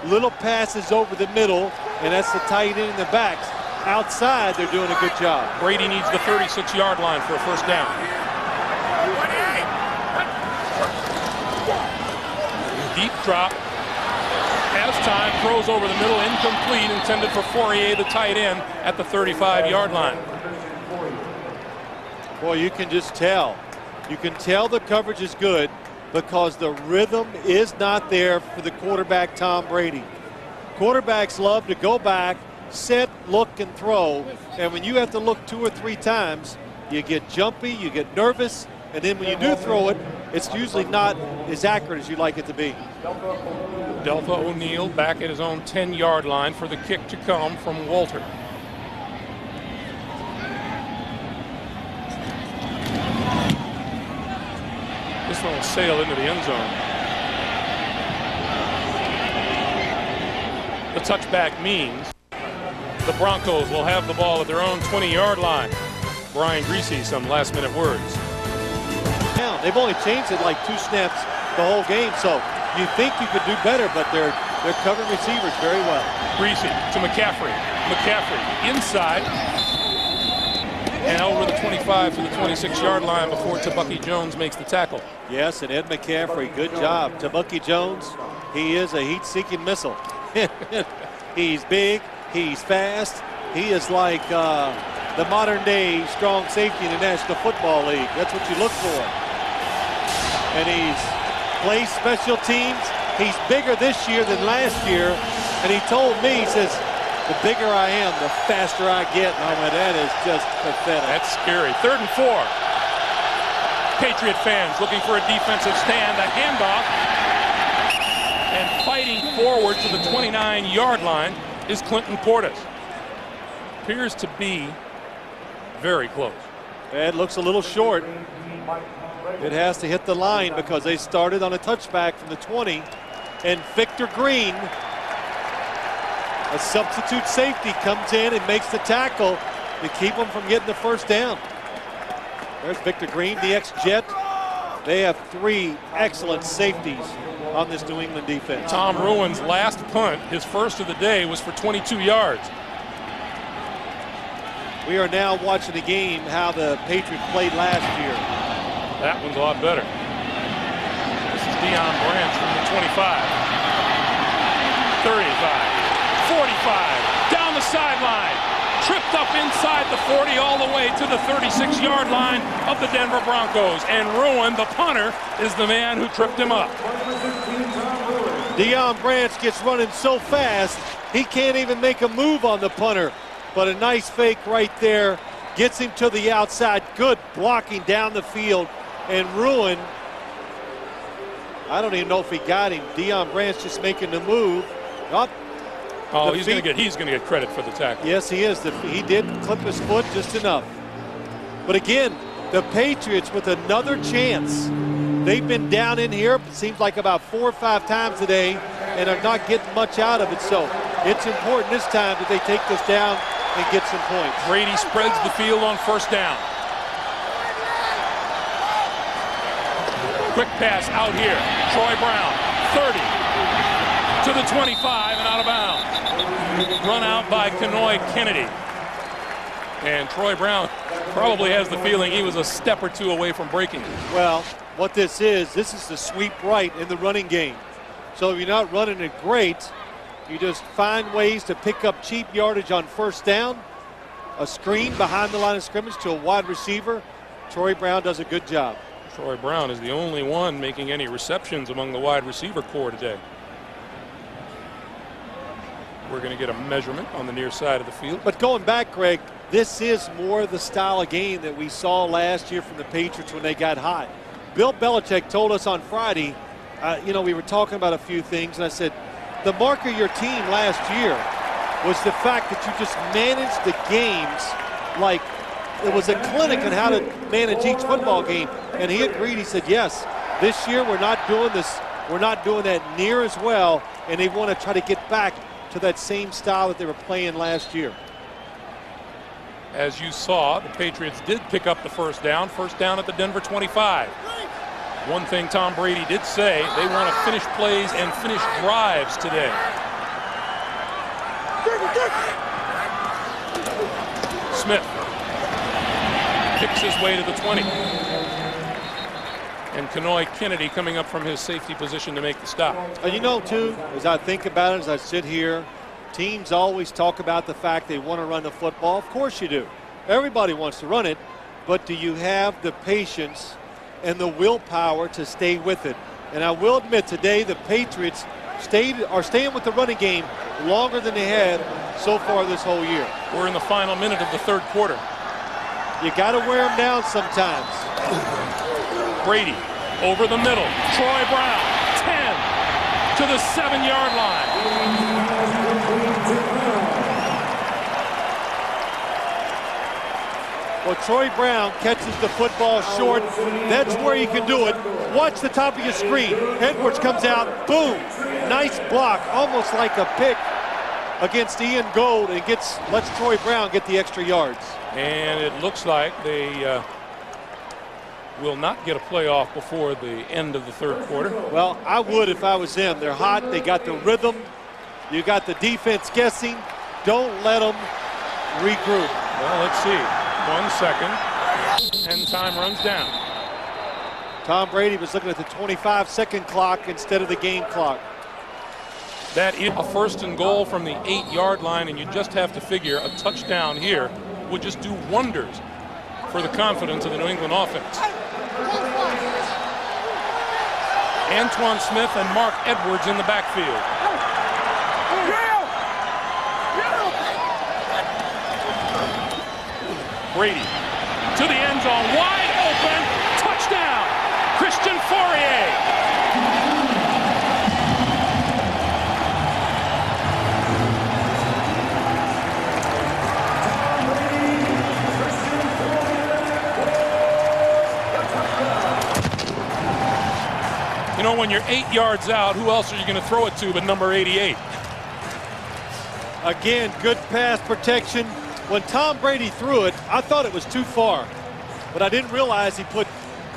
little passes over the middle, and that's the tight end in the backs. Outside, they're doing a good job. Brady needs the 36-yard line for a first down. Deep drop. Has time, throws over the middle, incomplete, intended for Fourier, the tight end, at the 35-yard line. Boy, you can just tell. You can tell the coverage is good because the rhythm is not there for the quarterback, Tom Brady. Quarterbacks love to go back, set, look, and throw. And when you have to look 2 or 3 times, you get jumpy, you get nervous, and then when you do throw it, it's usually not as accurate as you'd like it to be. Delta O'Neal back at his own 10-yard line for the kick to come from Walter. This one will sail into the end zone. The touchback means the Broncos will have the ball at their own 20-yard line. Brian Griese, some last-minute words. They've only changed it like 2 snaps the whole game, so you think you could do better, but they're covering receivers very well. Griese to McCaffrey. McCaffrey inside and over the 25 to the 26-yard line before Tabucky Jones makes the tackle. Yes, and Ed McCaffrey, good job. Tabucky Jones, he is a heat-seeking missile. He's big, he's fast, he is like the modern-day strong safety in the National Football League. That's what you look for. And he's plays special teams. He's bigger this year than last year, and he told me, he says, the bigger I am, the faster I get. And I went, that is just pathetic. That's scary. 3rd and 4. Patriot fans looking for a defensive stand. A handoff. And fighting forward to the 29-yard line is Clinton Portis. Appears to be very close. It looks a little short. It has to hit the line because they started on a touchback from the 20. And Victor Green, a substitute safety, comes in and makes the tackle to keep them from getting the first down. There's Victor Green, the ex-Jet. They have 3 excellent safeties on this New England defense. Tom Ruin's last punt, his first of the day, was for 22 yards. We are now watching a game how the Patriots played last year. That one's a lot better. This is Deion Branch from the 25, 35, 45, down the sideline, tripped up inside the 40 all the way to the 36-yard line of the Denver Broncos. And Ruin, the punter, is the man who tripped him up. Deion Branch gets running so fast, he can't even make a move on the punter. But a nice fake right there gets him to the outside. Good blocking down the field. And Ruin, I don't even know if he got him. Deion Branch just making the move. Oh, he's going to get credit for the tackle. Yes, he is. He did clip his foot just enough. But again, the Patriots with another chance. They've been down in here, it seems like about 4 or 5 times today, and are not getting much out of it. So it's important this time that they take this down and get some points. Brady spreads the field on first down. Quick pass out here. Troy Brown, 30 to the 25 and out of bounds. Run out by Kenoy Kennedy. And Troy Brown probably has the feeling he was a step or two away from breaking. Well, what this is the sweep right in the running game. So if you're not running it great, you just find ways to pick up cheap yardage on first down, a screen behind the line of scrimmage to a wide receiver. Troy Brown does a good job. Troy Brown is the only one making any receptions among the wide receiver core today. We're going to get a measurement on the near side of the field. But going back, Greg, this is more the style of game that we saw last year from the Patriots when they got hot. Bill Belichick told us on Friday, we were talking about a few things, and I said, the mark of your team last year was the fact that you just managed the games like it was a clinic on how to manage each football game. And he agreed. He said, yes, this year we're not doing this. We're not doing that near as well. And they want to try to get back to that same style that they were playing last year. As you saw, the Patriots did pick up the first down at the Denver 25. One thing Tom Brady did say, they want to finish plays and finish drives today. Smith picks his way to the 20. And Kenoy Kennedy coming up from his safety position to make the stop. Too, as I think about it, as I sit here, teams always talk about the fact they want to run the football. Of course you do. Everybody wants to run it. But do you have the patience and the willpower to stay with it? And I will admit today the Patriots are staying with the running game longer than they had so far this whole year. We're in the final minute of the third quarter. You got to wear them down sometimes. Brady over the middle. Troy Brown, 10 to the 7-yard line. Well, Troy Brown catches the football short. That's where you can do it. Watch the top of your screen. Edwards comes out. Boom. Nice block. Almost like a pick against Ian Gold, and lets Troy Brown get the extra yards. And it looks like they will not get a playoff before the end of the third quarter. Well, I would if I was them. They're hot. They got the rhythm. You got the defense guessing. Don't let them regroup. Well, let's see. 1 second. And time runs down. Tom Brady was looking at the 25-second clock instead of the game clock. That is a first and goal from the 8-yard line, and you just have to figure a touchdown here would just do wonders for the confidence of the New England offense. Antoine Smith and Mark Edwards in the backfield. Brady to the end zone, wide open, touchdown, Christian Fourier. When you're 8 yards out, who else are you going to throw it to but number 88? Again, good pass protection. When Tom Brady threw it, I thought it was too far, but I didn't realize he put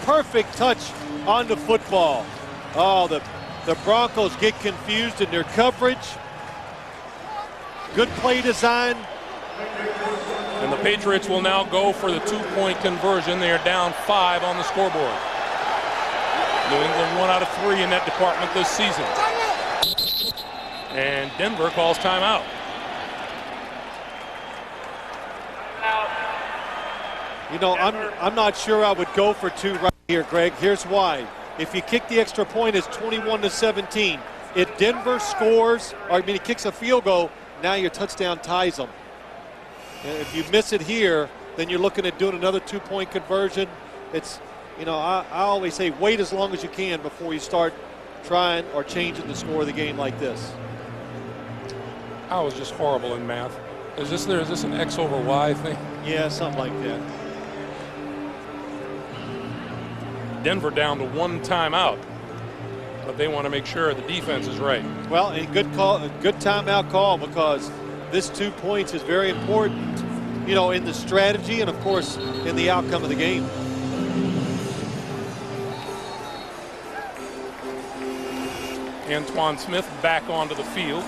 perfect touch on the football. Oh, the the Broncos get confused in their coverage. Good play design. And the Patriots will now go for the 2-point conversion. They are down 5 on the scoreboard. New England 1 out of 3 in that department this season. And Denver calls timeout. You know, I'm not sure I would go for 2 right here, Greg. Here's why. If you kick the extra point, it's 21-17. If Denver scores, or he kicks a field goal, now your touchdown ties them. And if you miss it here, then you're looking at doing another 2-point conversion. It's, you know, I always say wait as long as you can before you start trying or changing the score of the game like this. I was just horrible in math. Is this an X over Y thing? Yeah, something like that. Denver down to 1 timeout, but they want to make sure the defense is right. Well, a good timeout call, because this 2 points is very important, you know, in the strategy and, of course, in the outcome of the game. Antoine Smith back onto the field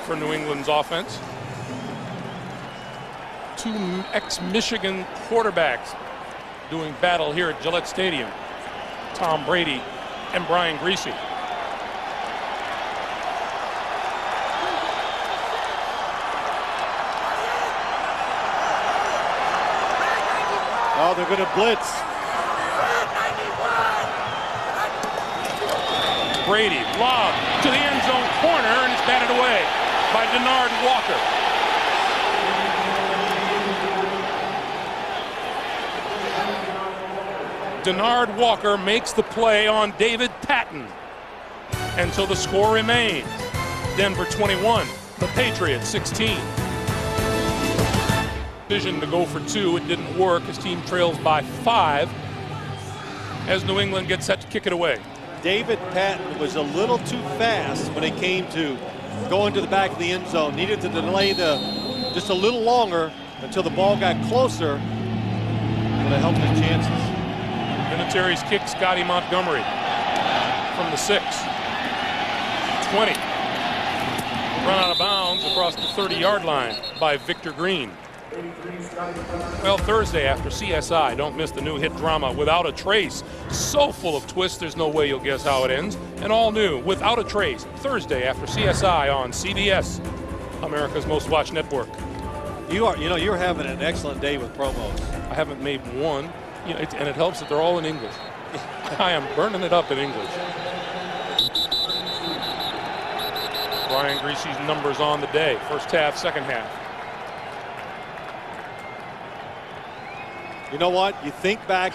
for New England's offense. 2 ex-Michigan quarterbacks doing battle here at Gillette Stadium. Tom Brady and Brian Griese. Oh, they're going to blitz. Brady, lob to the end zone corner, and it's batted away by Denard Walker. Denard Walker makes the play on David Patton. And so the score remains Denver 21, the Patriots 16. Decision to go for 2, it didn't work. His team trails by 5 as New England gets set to kick it away. David Patton was a little too fast when it came to going to the back of the end zone. Needed to delay just a little longer until the ball got closer. Would have helped his chances. Vinatieri's kick, Scotty Montgomery from the 6. 20. Run out of bounds across the 30-yard line by Victor Green. Well, Thursday after CSI, don't miss the new hit drama Without a Trace. So full of twists, there's no way you'll guess how it ends. And all new, Without a Trace, Thursday after CSI on CBS, America's most watched network. You're having an excellent day with promos. I haven't made one, and it helps that they're all in English. I am burning it up in English. Brian Griese's numbers on the day, first half, second half. You know what? You think back.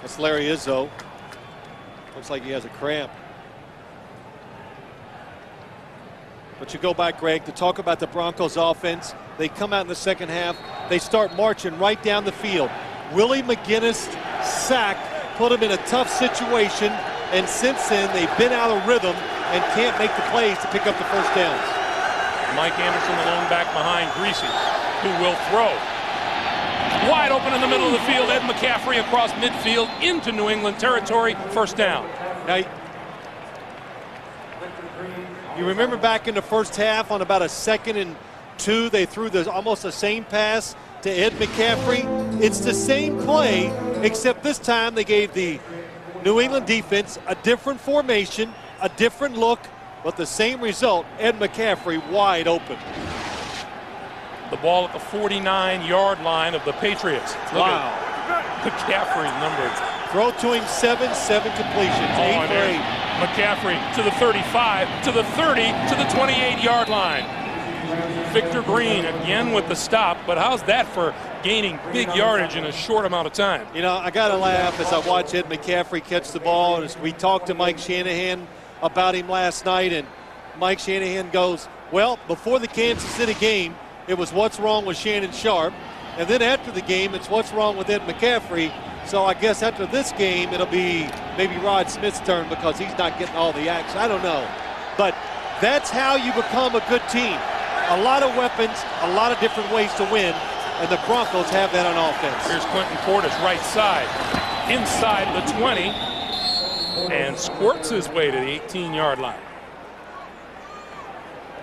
That's Larry Izzo. Looks like he has a cramp. But you go back, Greg, to talk about the Broncos offense. They come out in the second half. They start marching right down the field. Willie McGinnis sack put them in a tough situation. And since then, they've been out of rhythm and can't make the plays to pick up the first downs. Mike Anderson alone back behind Griese, who will throw. Wide open in the middle of the field, Ed McCaffrey across midfield into New England territory, first down. Now, you remember back in the first half on about a 2nd and 2, they threw almost the same pass to Ed McCaffrey. It's the same play, except this time they gave the New England defense a different formation, a different look, but the same result, Ed McCaffrey wide open. The ball at the 49-yard line of the Patriots. Look wow. at McCaffrey numbers. Throw to him 7 completions, 8 for 8. McCaffrey to the 35, to the 30, to the 28-yard line. Victor Green again with the stop, but how's that for gaining big yardage in a short amount of time? You know, I got to laugh as I watch Ed McCaffrey catch the ball. And as we talked to Mike Shanahan about him last night, and Mike Shanahan goes, well, before the Kansas City game, it was what's wrong with Shannon Sharp. And then after the game, it's what's wrong with Ed McCaffrey. So I guess after this game, it'll be maybe Rod Smith's turn because he's not getting all the action. I don't know. But that's how you become a good team. A lot of weapons, a lot of different ways to win. And the Broncos have that on offense. Here's Clinton Portis, right side. Inside the 20. and squirts his way to the 18-yard line.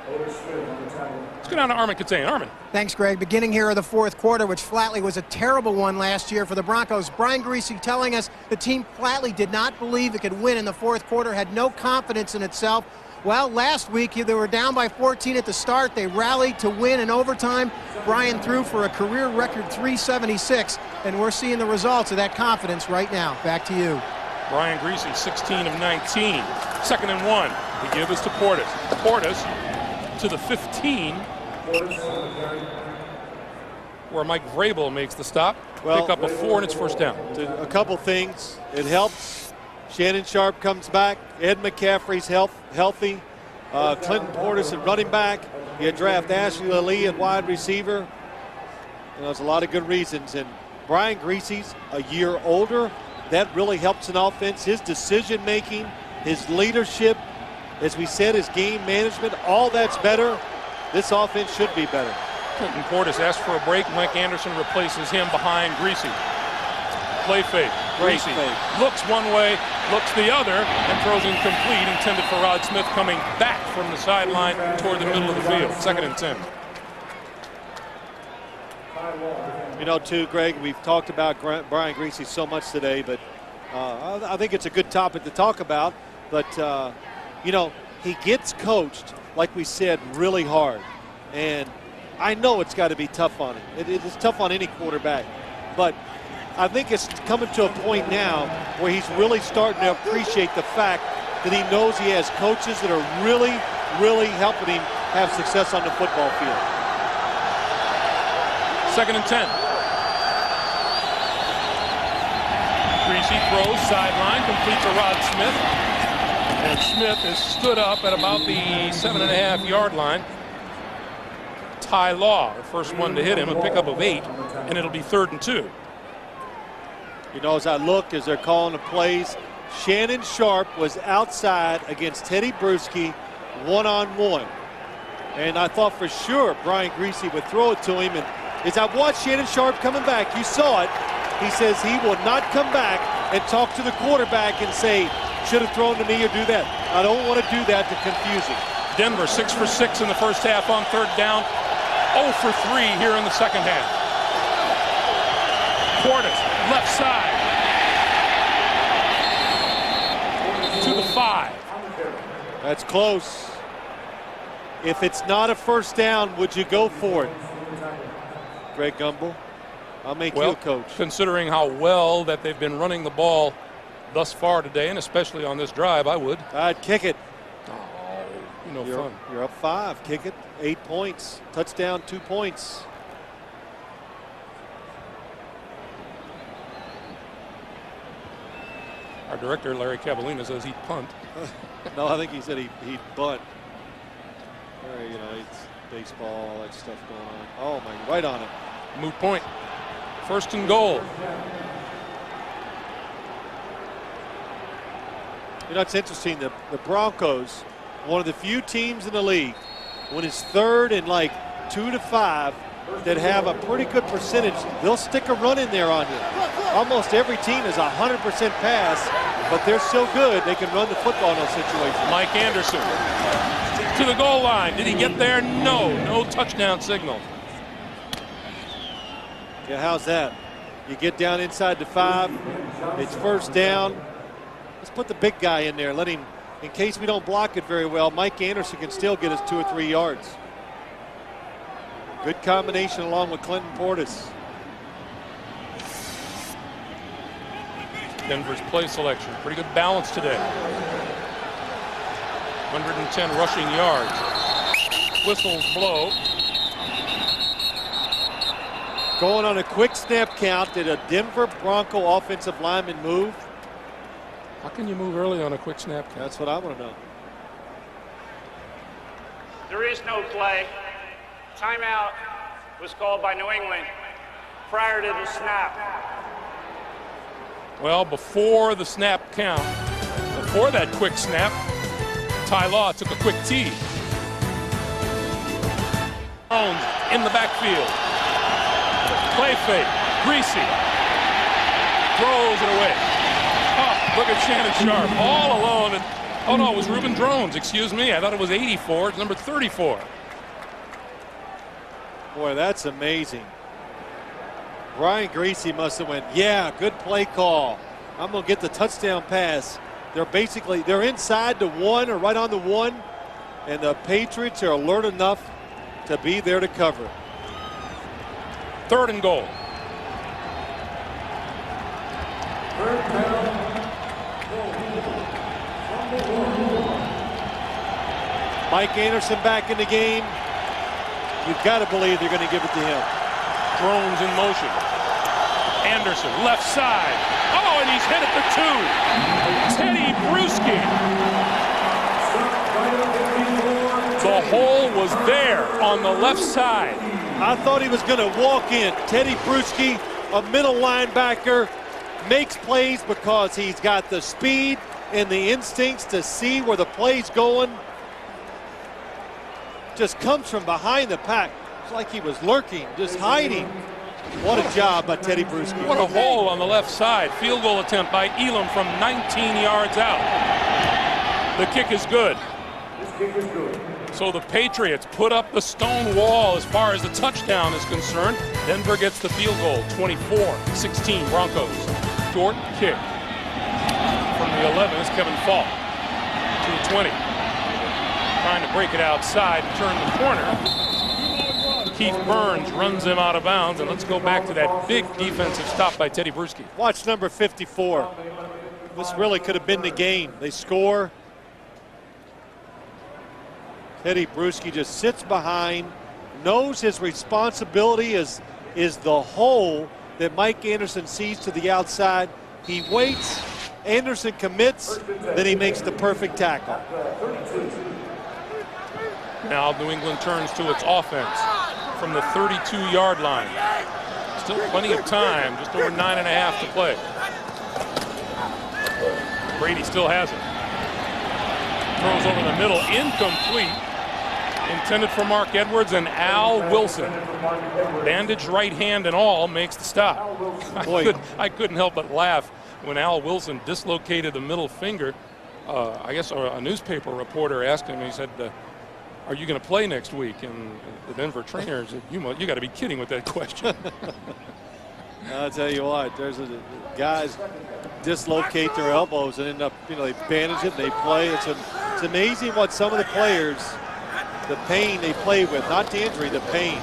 Let's go down to Armin Catane. Armin. Thanks, Greg. Beginning here of the fourth quarter, which flatly was a terrible one last year for the Broncos. Brian Griese telling us the team flatly did not believe it could win in the fourth quarter, had no confidence in itself. Well, last week they were down by 14 at the start. They rallied to win in overtime. Brian threw for a career record 376, and we're seeing the results of that confidence right now. Back to you. Brian Griese, 16 of 19. 2nd and 1. The give is to Portis. Portis to the 15, where Mike Vrabel makes the stop. Well, pick up a 4, and it's first down. A couple things. It helps. Shannon Sharp comes back. Ed McCaffrey's healthy. Clinton Portis at running back. You draft Ashley Lee at wide receiver. There's a lot of good reasons. And Brian Griese's a year older. That really helps an offense. His decision making, his leadership, as we said, his game management, all that's better. This offense should be better. Clinton Portis asks for a break. Mike Anderson replaces him behind Griese. Play fake. Griese looks one way, looks the other, and throws incomplete, intended for Rod Smith, coming back from the sideline toward the middle of the field. 2nd and 10. You know, too, Greg, we've talked about Brian Griese so much today, but I think it's a good topic to talk about. But, you know, he gets coached, like we said, really hard. And I know it's got to be tough on him. It's tough on any quarterback. But I think it's coming to a point now where he's really starting to appreciate the fact that he knows he has coaches that are really, really helping him have success on the football field. 2nd and 10. Griese throws sideline, complete to Rod Smith. And Smith is stood up at about the 7.5-yard line. Ty Law, the first one to hit him, a pickup of 8, and it'll be 3rd and 2. You know, as I look, as they're calling the plays, Shannon Sharp was outside against Teddy Bruschi one-on-one. And I thought for sure Brian Griese would throw it to him. And as I've watched Shannon Sharp coming back, you saw it. He says he will not come back and talk to the quarterback and say, should have thrown to me or do that. I don't want to do that to confuse him. Denver 6 for 6 in the first half on 3rd down. 0 for 3 here in the second half. Portis, left side. To the 5. That's close. If it's not a first down, would you go for it? Greg Gumbel, I'll make you a coach. Considering how well that they've been running the ball thus far today, and especially on this drive, I would. I'd kick it. Oh, fun. You're up 5. Kick it. 8 points. Touchdown, 2 points. Our director, Larry Cavallina, says he'd punt. No, I think he said he'd bunt. You know, it's baseball, all that stuff going on. Oh, my, right on it. Moot point. 1st and goal. You know, it's interesting. The Broncos, one of the few teams in the league, when it's 3rd and like 2 to 5, that have a pretty good percentage, they'll stick a run in there on you. Almost every team is 100% pass, but they're so good they can run the football in those situations. Mike Anderson to the goal line. Did he get there? No touchdown signal. Yeah, how's that? You get down inside the 5, it's first down. Let's put the big guy in there. Let him, in case we don't block it very well, Mike Anderson can still get us 2 or 3 yards. Good combination along with Clinton Portis. Denver's play selection. Pretty good balance today. 110 rushing yards. Whistles blow. Going on a quick snap count. Did a Denver Bronco offensive lineman move? How can you move early on a quick snap count? That's what I want to know. There is no play. Timeout was called by New England prior to the snap. Well, before the snap count, before that quick snap, Ty Law took a quick tee. Jones in the backfield. Play fake. Griese throws it away. Look at Shannon Sharp all alone. Oh, no, it was Reuben Drones. Excuse me. I thought it was 84. It's number 34. Boy, that's amazing. Brian Greasy must have went, yeah, good play call. I'm going to get the touchdown pass. They're inside the 1 or right on the 1, and the Patriots are alert enough to be there to cover. 3rd and goal. Mike Anderson back in the game. You've got to believe they're going to give it to him. Drones in motion. Anderson, left side. Oh, and he's hit at the 2. Teddy Bruschi. The hole was there on the left side. I thought he was going to walk in. Teddy Bruschi, a middle linebacker, makes plays because he's got the speed and the instincts to see where the play's going. Just comes from behind the pack. It's like he was lurking, just hiding. What a job by Teddy Bruschi. What a hole on the left side. Field goal attempt by Elam from 19 yards out. The kick is good. So the Patriots put up the stone wall as far as the touchdown is concerned. Denver gets the field goal, 24-16 Broncos. Short kick from the 11 is Kevin Falk to the 20. Trying to break it outside and turn the corner. Keith Burns runs him out of bounds, and let's go back to that big defensive stop by Teddy Bruschi. Watch number 54. This really could have been the game. They score. Teddy Bruschi just sits behind, knows his responsibility is the hole that Mike Anderson sees to the outside. He waits, Anderson commits, then he makes the perfect tackle. Now New England turns to its offense from the 32-yard line. Still plenty of time, just over 9.5 to play. Brady still has it. Throws over the middle, incomplete. Intended for Mark Edwards, and Al Wilson, bandaged right hand and all, makes the stop. I couldn't help but laugh when Al Wilson dislocated the middle finger. I guess a newspaper reporter asked him, he said, are you going to play next week? And the Denver trainer said, you got to be kidding with that question. I'll tell you what, there's guys dislocate their elbows and end up, they bandage it, they play. It's amazing what some of the players, the pain they play with, not the injury, the pain.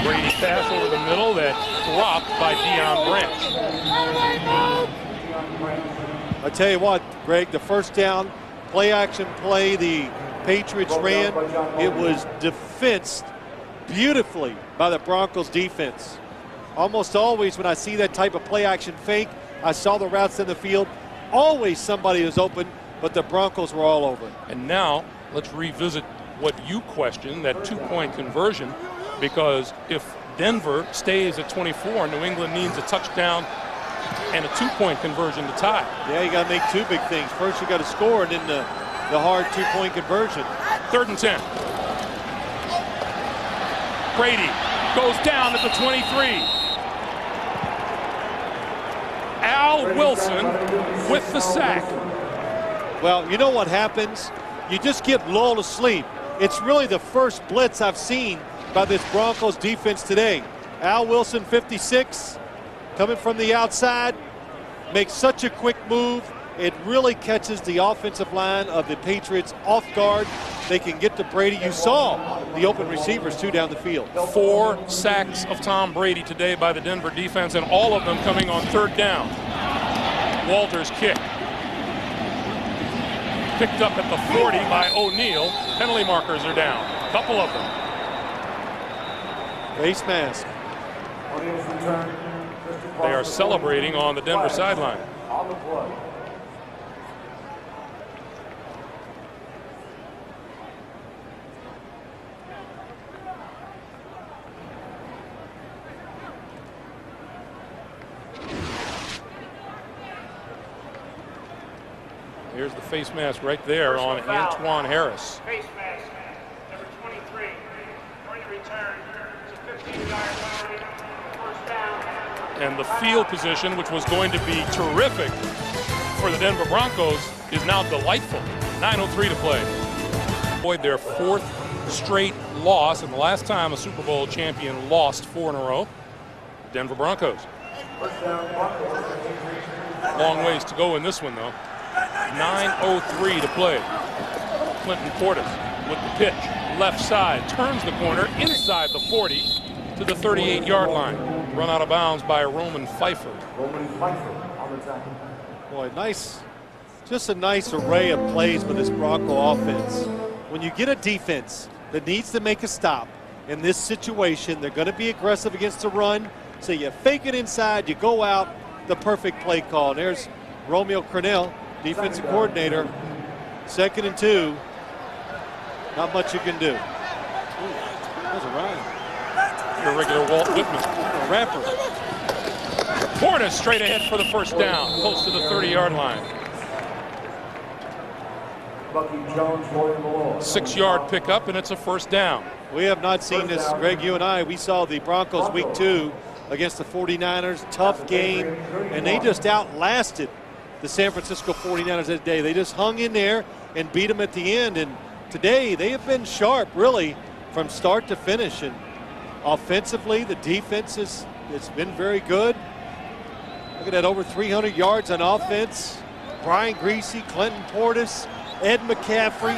Brady pass over the middle that dropped by Deion Branch. I tell you what, Greg, the first down play action play the Patriots ran, it was defensed beautifully by the Broncos defense. Almost always when I see that type of play action fake, I saw the routes in the field, always somebody was open, but the Broncos were all over. And now let's revisit what you questioned, that 2-point conversion, because if Denver stays at 24, New England needs a touchdown and a 2-point conversion to tie. Yeah, you got to make two big things. First, you got to score, and then the hard 2-point conversion. 3rd and 10. Brady goes down at the 23. Al Wilson with the sack. Well, you know what happens? You just get lulled to sleep. It's really the first blitz I've seen by this Broncos defense today. Al Wilson, 56, coming from the outside, makes such a quick move. It really catches the offensive line of the Patriots off guard. They can get to Brady. You saw the open receivers, too, down the field. 4 sacks of Tom Brady today by the Denver defense, and all of them coming on 3rd down. Walter's kick. Picked up at the 40 by O'Neal. Penalty markers are down. A couple of them. Face mask. They are celebrating on the Denver sideline. Here's the face mask right there on Antoine Harris. Face mask, number 23. Going to return. It's a 15-yard penalty. First down. And the field position, which was going to be terrific for the Denver Broncos is now delightful. 9:03 to play. Avoid their 4th straight loss, and the last time a Super Bowl champion lost 4 in a row, Denver Broncos. Long ways to go in this one, though. 9:03 to play. Clinton Portis with the pitch. Left side, turns the corner inside the 40 to the 38-yard line. Run out of bounds by Roman Pfeiffer. Boy, just a nice array of plays with this Bronco offense. When you get a defense that needs to make a stop in this situation, they're going to be aggressive against the run. So you fake it inside, you go out, the perfect play call. And there's Romeo Crennel, defensive coordinator. 2nd and 2. Not much you can do. There's a rhyme. Your regular Walt Whitman. A rapper. Portis straight ahead for the first down, close to the 30-yard line. 6-yard pickup, and it's a first down. We have not seen this, Greg, you and I. We saw the Broncos week 2 against the 49ers. Tough game, and they just outlasted the San Francisco 49ers that day. They just hung in there and beat them at the end. And today, they have been sharp, really, from start to finish. And offensively, the defense it's been very good. Look at that, over 300 yards on offense. Brian Griese, Clinton Portis, Ed McCaffrey.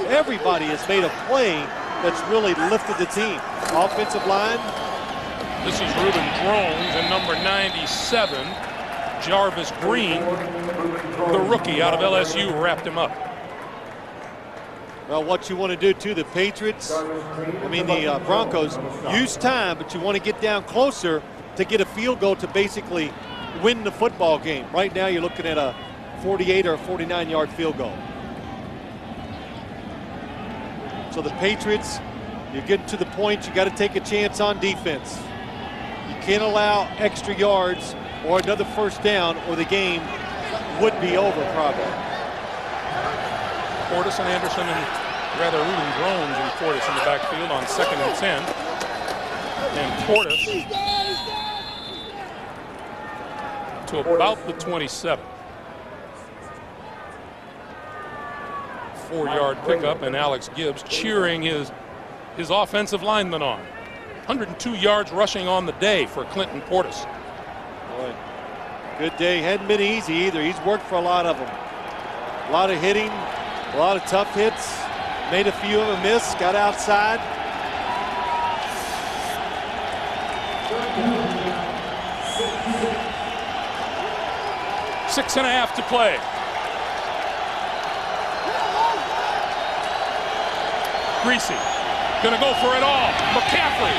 Everybody has made a play that's really lifted the team. Offensive line. This is Reuben Drones, and number 97, Jarvis Green, the rookie out of LSU, wrapped him up. Well, what you want to do, too, the Patriots, the Broncos, use time, but you want to get down closer to get a field goal to basically win the football game. Right now, you're looking at a 48 or a 49-yard field goal. So the Patriots, you're getting to the point, you got to take a chance on defense. You can't allow extra yards or another first down, or the game would be over probably. Portis and Anderson, and rather Reuben Drones and Portis in the backfield on 2nd and 10. And Portis to about the 27. 4-yard pickup, and Alex Gibbs cheering his offensive lineman on. 102 yards rushing on the day for Clinton Portis. Boy, good day. Hadn't been easy either. He's worked for a lot of them. A lot of hitting, a lot of tough hits. Made a few of them miss, got outside. Six and a half to play. Griese gonna go for it all. McCaffrey,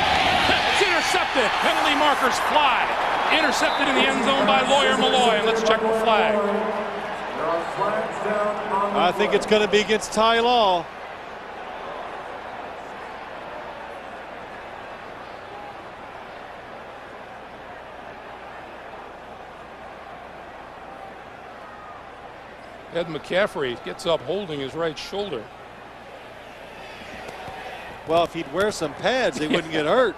it's intercepted. Penalty markers fly. Intercepted in the end zone by Lawyer Malloy. And let's check the flag. I think it's gonna be against Ty Law. Ed McCaffrey gets up holding his right shoulder. Well, if he'd wear some pads, they wouldn't get hurt.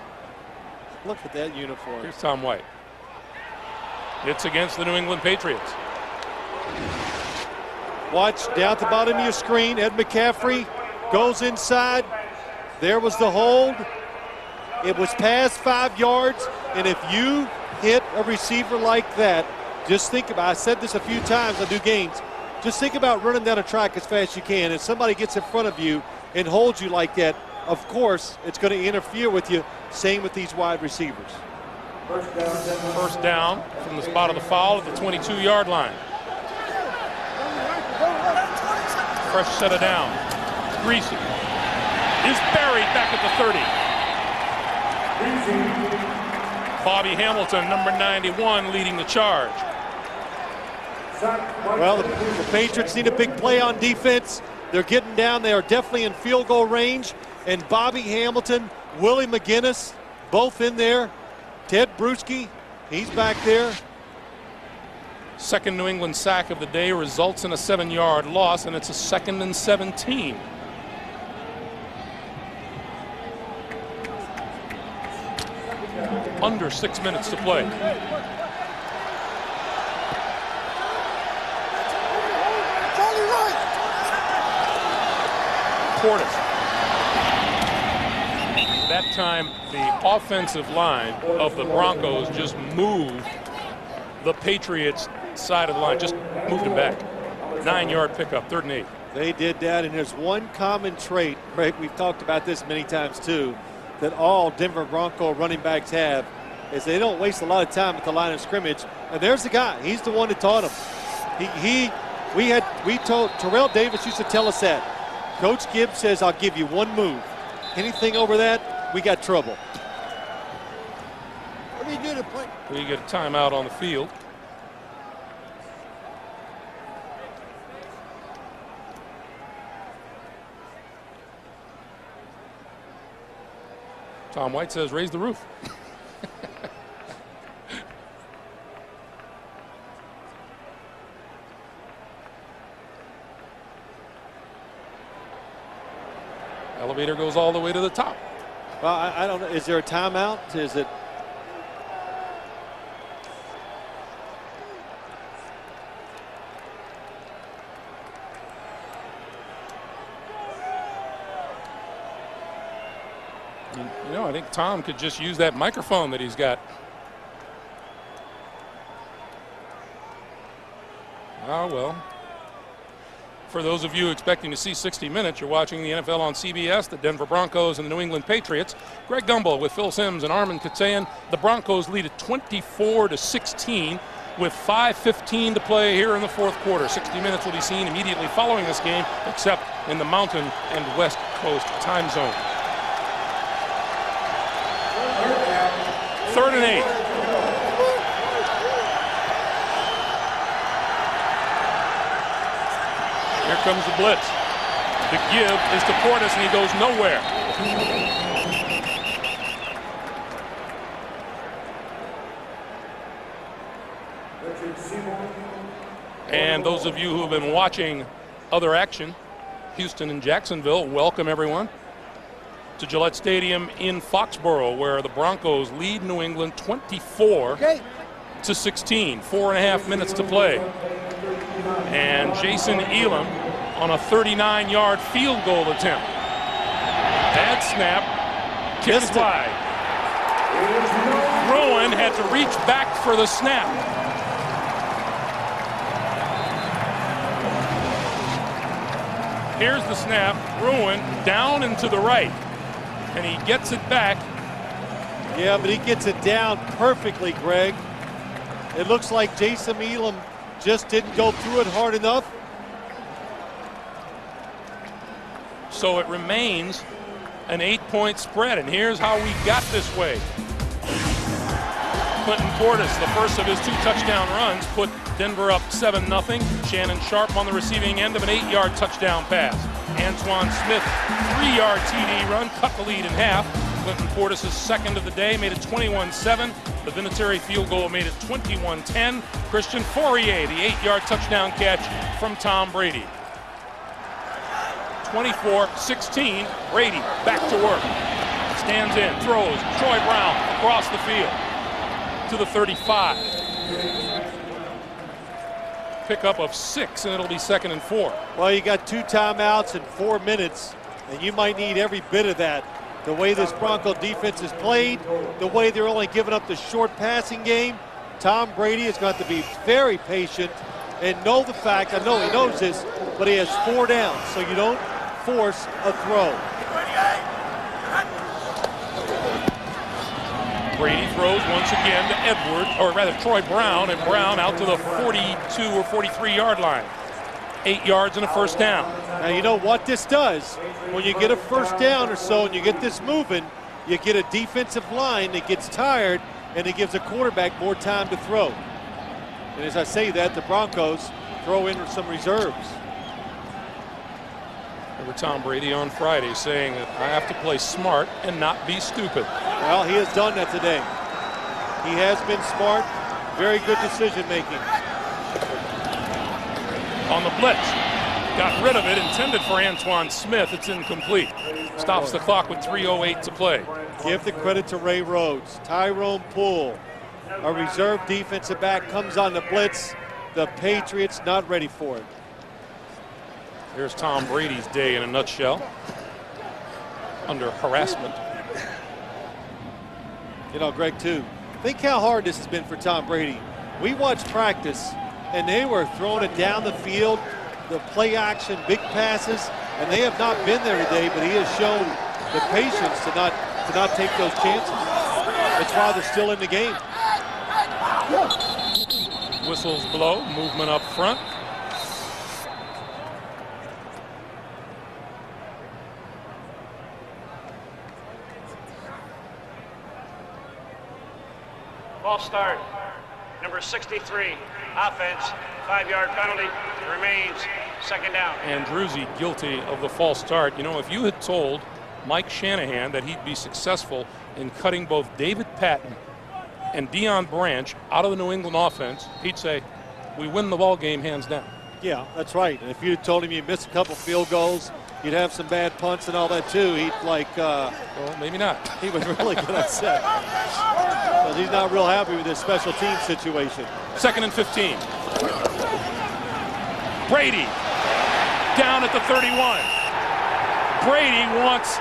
Look at that uniform. Here's Tom White. It's against the New England Patriots. Watch down at the bottom of your screen. Ed McCaffrey goes inside. There was the hold. It was past 5 yards. And if you hit a receiver like that, just think about, I said this a few times, I do games. Just think about running down a track as fast as you can. If somebody gets in front of you and holds you like that, of course, it's going to interfere with you. Same with these wide receivers. First down from the spot of the foul at the 22-yard line. Fresh set of down. Griese is buried back at the 30. Bobby Hamilton, number 91, leading the charge. Well, the Patriots need a big play on defense. They're getting down. They are definitely in field goal range. And Bobby Hamilton, Willie McGinnis, both in there. Ted Bruschi, he's back there. Second New England sack of the day results in a 7-yard loss, and it's a 2nd and 17. Under 6 minutes to play. Portis. That time, the offensive line of the Broncos just moved the Patriots side of the line, just moved him back. 9-yard pickup, 3rd and 8. They did that, and there's one common trait, Greg, we've talked about this many times too, that all Denver Bronco running backs have, is they don't waste a lot of time at the line of scrimmage. And there's the guy. He's the one that taught him. We told Terrell Davis used to tell us that. Coach Gibbs says, I'll give you one move. Anything over that, we got trouble. What do you do to play? We get a timeout on the field. Tom White says, raise the roof. Elevator goes all the way to the top. Well, I don't know. Is there a timeout? Is it? You know, I think Tom could just use that microphone that he's got. Oh, well. For those of you expecting to see 60 Minutes, you're watching the NFL on CBS, the Denver Broncos and the New England Patriots. Greg Gumbel with Phil Simms and Armin Katsayan. The Broncos lead at 24-16 with 5:15 to play here in the 4th quarter. 60 Minutes will be seen immediately following this game, except in the Mountain and West Coast time zone. 3rd and 8. Here comes the blitz. The give is to Portis, and he goes nowhere. And those of you who have been watching other action, Houston and Jacksonville, welcome everyone to Gillette Stadium in Foxborough, where the Broncos lead New England 24-16. 4.5 minutes to play. And Jason Elam on a 39-yard field goal attempt. Bad snap, kicked wide. Rowan had to reach back for the snap. Here's the snap. Rowan down and to the right. And he gets it back. Yeah, but he gets it down perfectly, Greg. It looks like Jason Elam just didn't go through it hard enough. So it remains an 8-point spread, and here's how we got this way. Clinton Portis, the first of his 2 touchdown runs, put Denver up 7-0. Shannon Sharp on the receiving end of an 8-yard touchdown pass. Antoine Smith, 3-yard TD run, cut the lead in half. Clinton Portis' second of the day made it 21-7. The Vinatieri field goal made it 21-10. Christian Fourier, the 8-yard touchdown catch from Tom Brady. 24-16, Brady back to work. Stands in, throws, Troy Brown across the field to the 35. Pickup of 6, and it'll be 2nd and 4. Well, you got 2 timeouts in 4 minutes, and you might need every bit of that. The way this Bronco defense is played, the way they're only giving up the short passing game, Tom Brady is going to have to be very patient and know the fact, I know he knows this, but he has 4 downs, so you don't force a throw. Brady throws once again to Edward, or rather Troy Brown, and Brown out to the 42 or 43-yard line. 8 yards and a first down. Now, you know what this does? When you get a first down or so and you get this moving, you get a defensive line that gets tired, and it gives a quarterback more time to throw. And as I say that, the Broncos throw in some reserves. Remember Tom Brady on Friday saying that I have to play smart and not be stupid. Well, he has done that today. He has been smart, very good decision making. On the blitz, got rid of it, intended for Antoine Smith. It's incomplete. Stops the clock with 3:08 to play. Give the credit to Ray Rhodes. Tyrone Poole, a reserve defensive back, comes on the blitz. The Patriots not ready for it. Here's Tom Brady's day in a nutshell. Under harassment. You know, Greg, too, think how hard this has been for Tom Brady. We watched practice, and they were throwing it down the field, the play action, big passes, and they have not been there today, but he has shown the patience to not take those chances. That's why they're still in the game. Whistles blow, movement up front. False start. Number 63, offense, 5-yard penalty, remains second down. And Druzy guilty of the false start. You know, if you had told Mike Shanahan that he'd be successful in cutting both David Patton and Deion Branch out of the New England offense, he'd say, we win the ball game hands down. Yeah, that's right. And if you had told him you'd miss a couple field goals, you'd have some bad punts and all that too, he'd well, maybe not. He would really get upset. Because he's not real happy with this special team situation. 2nd and 15. Brady down at the 31. Brady wants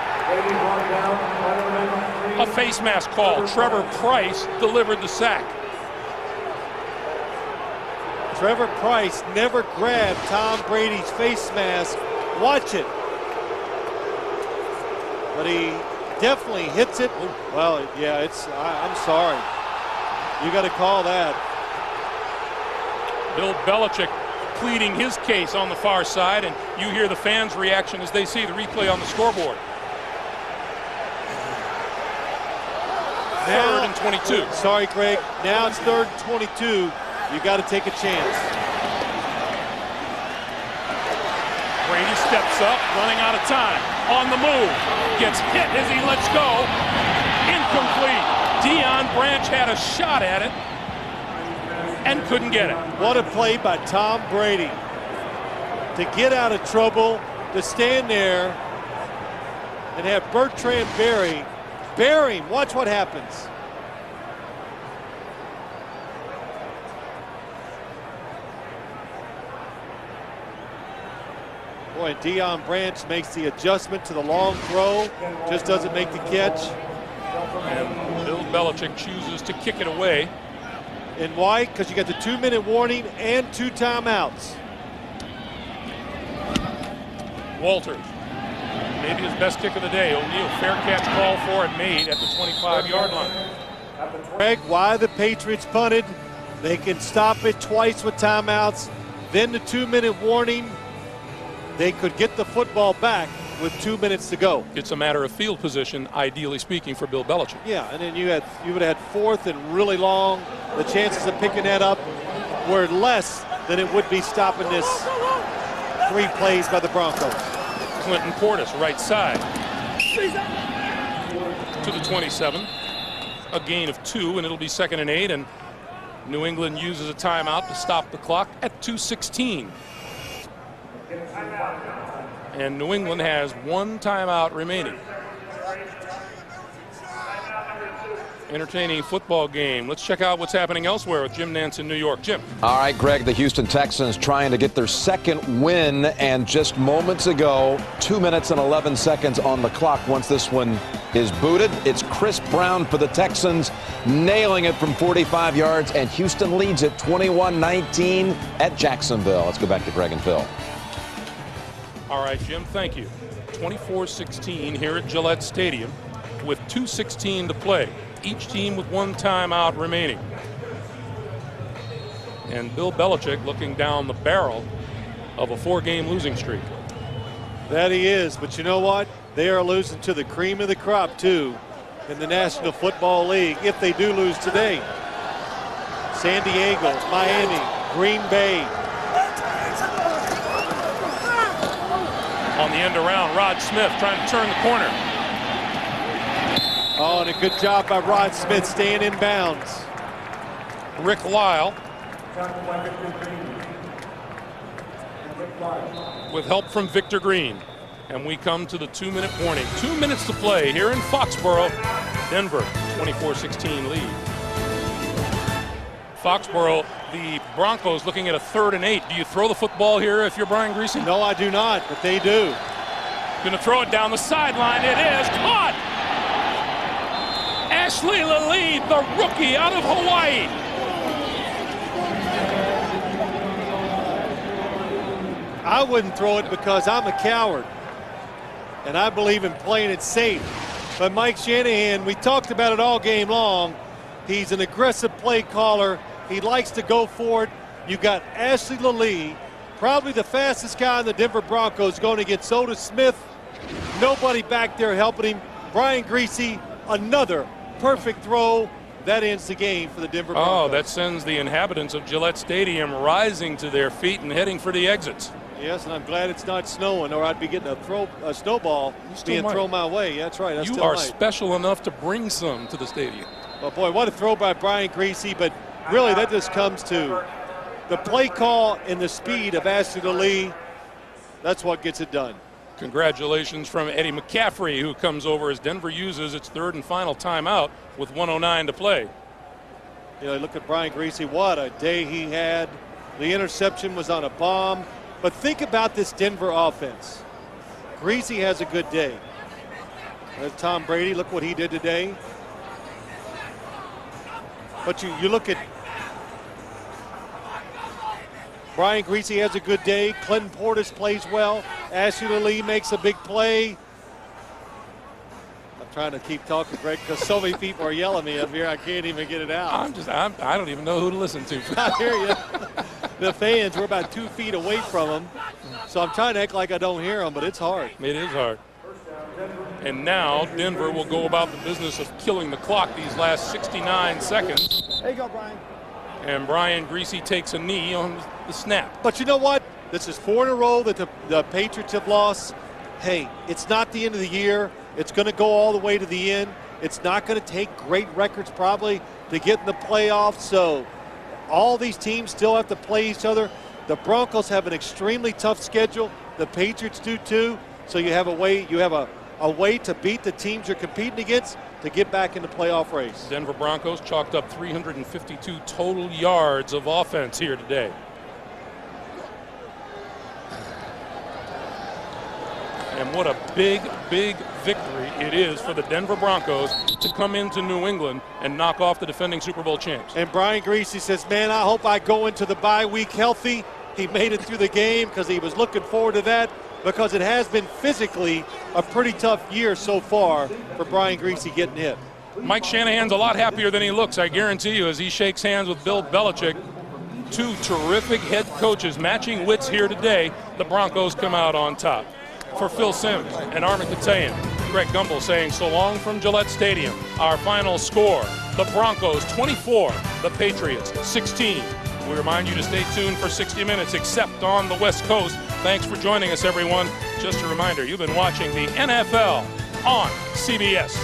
a face mask call. Trevor Price delivered the sack. Trevor Price never grabbed Tom Brady's face mask. Watch it. But he definitely hits it. Well, yeah, I'm sorry. You got to call that. Bill Belichick pleading his case on the far side, and you hear the fans' reaction as they see the replay on the scoreboard. Now, 3rd and 22. Sorry, Greg. Now it's 3rd and 22. You got to take a chance. Brady steps up, running out of time. On the move. Gets hit as he lets go. Incomplete. Deion Branch had a shot at it and couldn't get it. What a play by Tom Brady to get out of trouble, to stand there and have Bertrand bury him. Watch what happens. Boy, Deion Branch makes the adjustment to the long throw, just doesn't make the catch. And Bill Belichick chooses to kick it away. And why? Because you got the 2-minute warning and 2 timeouts. Walters, maybe his best kick of the day. O'Neal, fair catch call for it, made at the 25-yard line. Greg, why the Patriots punted? They can stop it twice with timeouts. Then the 2-minute warning. They could get the football back with 2 minutes to go. It's a matter of field position, ideally speaking, for Bill Belichick. Yeah, and then you would have had 4th and really long. The chances of picking that up were less than it would be stopping this 3 plays by the Broncos. Clinton Portis, right side. To the 27. A gain of 2, and it'll be 2nd and 8, and New England uses a timeout to stop the clock at 2:16. And New England has 1 timeout remaining. Entertaining football game. Let's check out what's happening elsewhere with Jim Nantz in New York. Jim. All right, Greg, the Houston Texans trying to get their 2nd win, and just moments ago, 2 minutes and 11 seconds on the clock. Once this one is booted, it's Chris Brown for the Texans, nailing it from 45 yards, and Houston leads it 21-19 at Jacksonville. Let's go back to Greg and Phil. All right, Jim, thank you. 24-16 here at Gillette Stadium with 2:16 to play. Each team with 1 timeout remaining. And Bill Belichick looking down the barrel of a 4-game losing streak. That he is, but you know what? They are losing to the cream of the crop, too, in the National Football League, if they do lose today. San Diego, Miami, Green Bay. On the end around, Rod Smith trying to turn the corner. Oh, and a good job by Rod Smith staying in bounds. Rick Lyle with help from Victor Green. And we come to the 2-minute warning. 2 minutes to play here in Foxborough. Denver, 24-16 lead. Foxborough, the Broncos looking at a 3rd and 8. Do you throw the football here if you're Brian Griese? No, I do not, but they do. Going to throw it down the sideline. It is caught. Ashley Lally, the rookie out of Hawaii. I wouldn't throw it because I'm a coward, and I believe in playing it safe. But Mike Shanahan, we talked about it all game long. He's an aggressive play caller. He likes to go for it. You got Ashley Lally, probably the fastest guy in the Denver Broncos, going against Otis Smith. Nobody back there helping him. Brian Griese, another perfect throw. That ends the game for the Denver Broncos. Oh, that sends the inhabitants of Gillette Stadium rising to their feet and heading for the exits. Yes, and I'm glad it's not snowing, or I'd be getting a snowball being thrown my way. That's right. You are special enough to bring some to the stadium. Well, boy, what a throw by Brian Griese, but really that just comes to the play call and the speed of Ashley Lally. That's what gets it done. Congratulations from Eddie McCaffrey, who comes over as Denver uses its 3rd and final timeout with 1:09 to play. You know, look at Brian Griese. What a day he had. The interception was on a bomb. But think about this Denver offense. Griese has a good day. There's Tom Brady. Look what he did today. But you look at Brian Griese has a good day. Clinton Portis plays well. Ashley Lally makes a big play. I'm trying to keep talking, Greg, because so many people are yelling at me up here. I can't even get it out. I don't even know who to listen to. I hear you. The fans, we're about 2 feet away from them. So I'm trying to act like I don't hear them, but it's hard. It is hard. And now Denver will go about the business of killing the clock these last 69 seconds. There you go, Brian. And Brian Griese takes a knee on the snap. But you know what? This is 4 in a row that the Patriots have lost. Hey, it's not the end of the year. It's going to go all the way to the end. It's not going to take great records probably to get in the playoffs. So all these teams still have to play each other. The Broncos have an extremely tough schedule. The Patriots do too. So you have a way to beat the teams you're competing against to get back in the playoff race. Denver Broncos chalked up 352 total yards of offense here today. And what a big, big victory it is for the Denver Broncos to come into New England and knock off the defending Super Bowl champs. And Brian Griese says, man, I hope I go into the bye week healthy. He made it through the game because he was looking forward to that, because it has been physically a pretty tough year so far for Brian Griese getting hit. Mike Shanahan's a lot happier than he looks, I guarantee you, as he shakes hands with Bill Belichick. 2 terrific head coaches matching wits here today. The Broncos come out on top. For Phil Simms and Armin Katayan, Greg Gumbel saying so long from Gillette Stadium. Our final score, the Broncos 24, the Patriots 16. We remind you to stay tuned for 60 Minutes, except on the West Coast. Thanks for joining us, everyone. Just a reminder, you've been watching the NFL on CBS.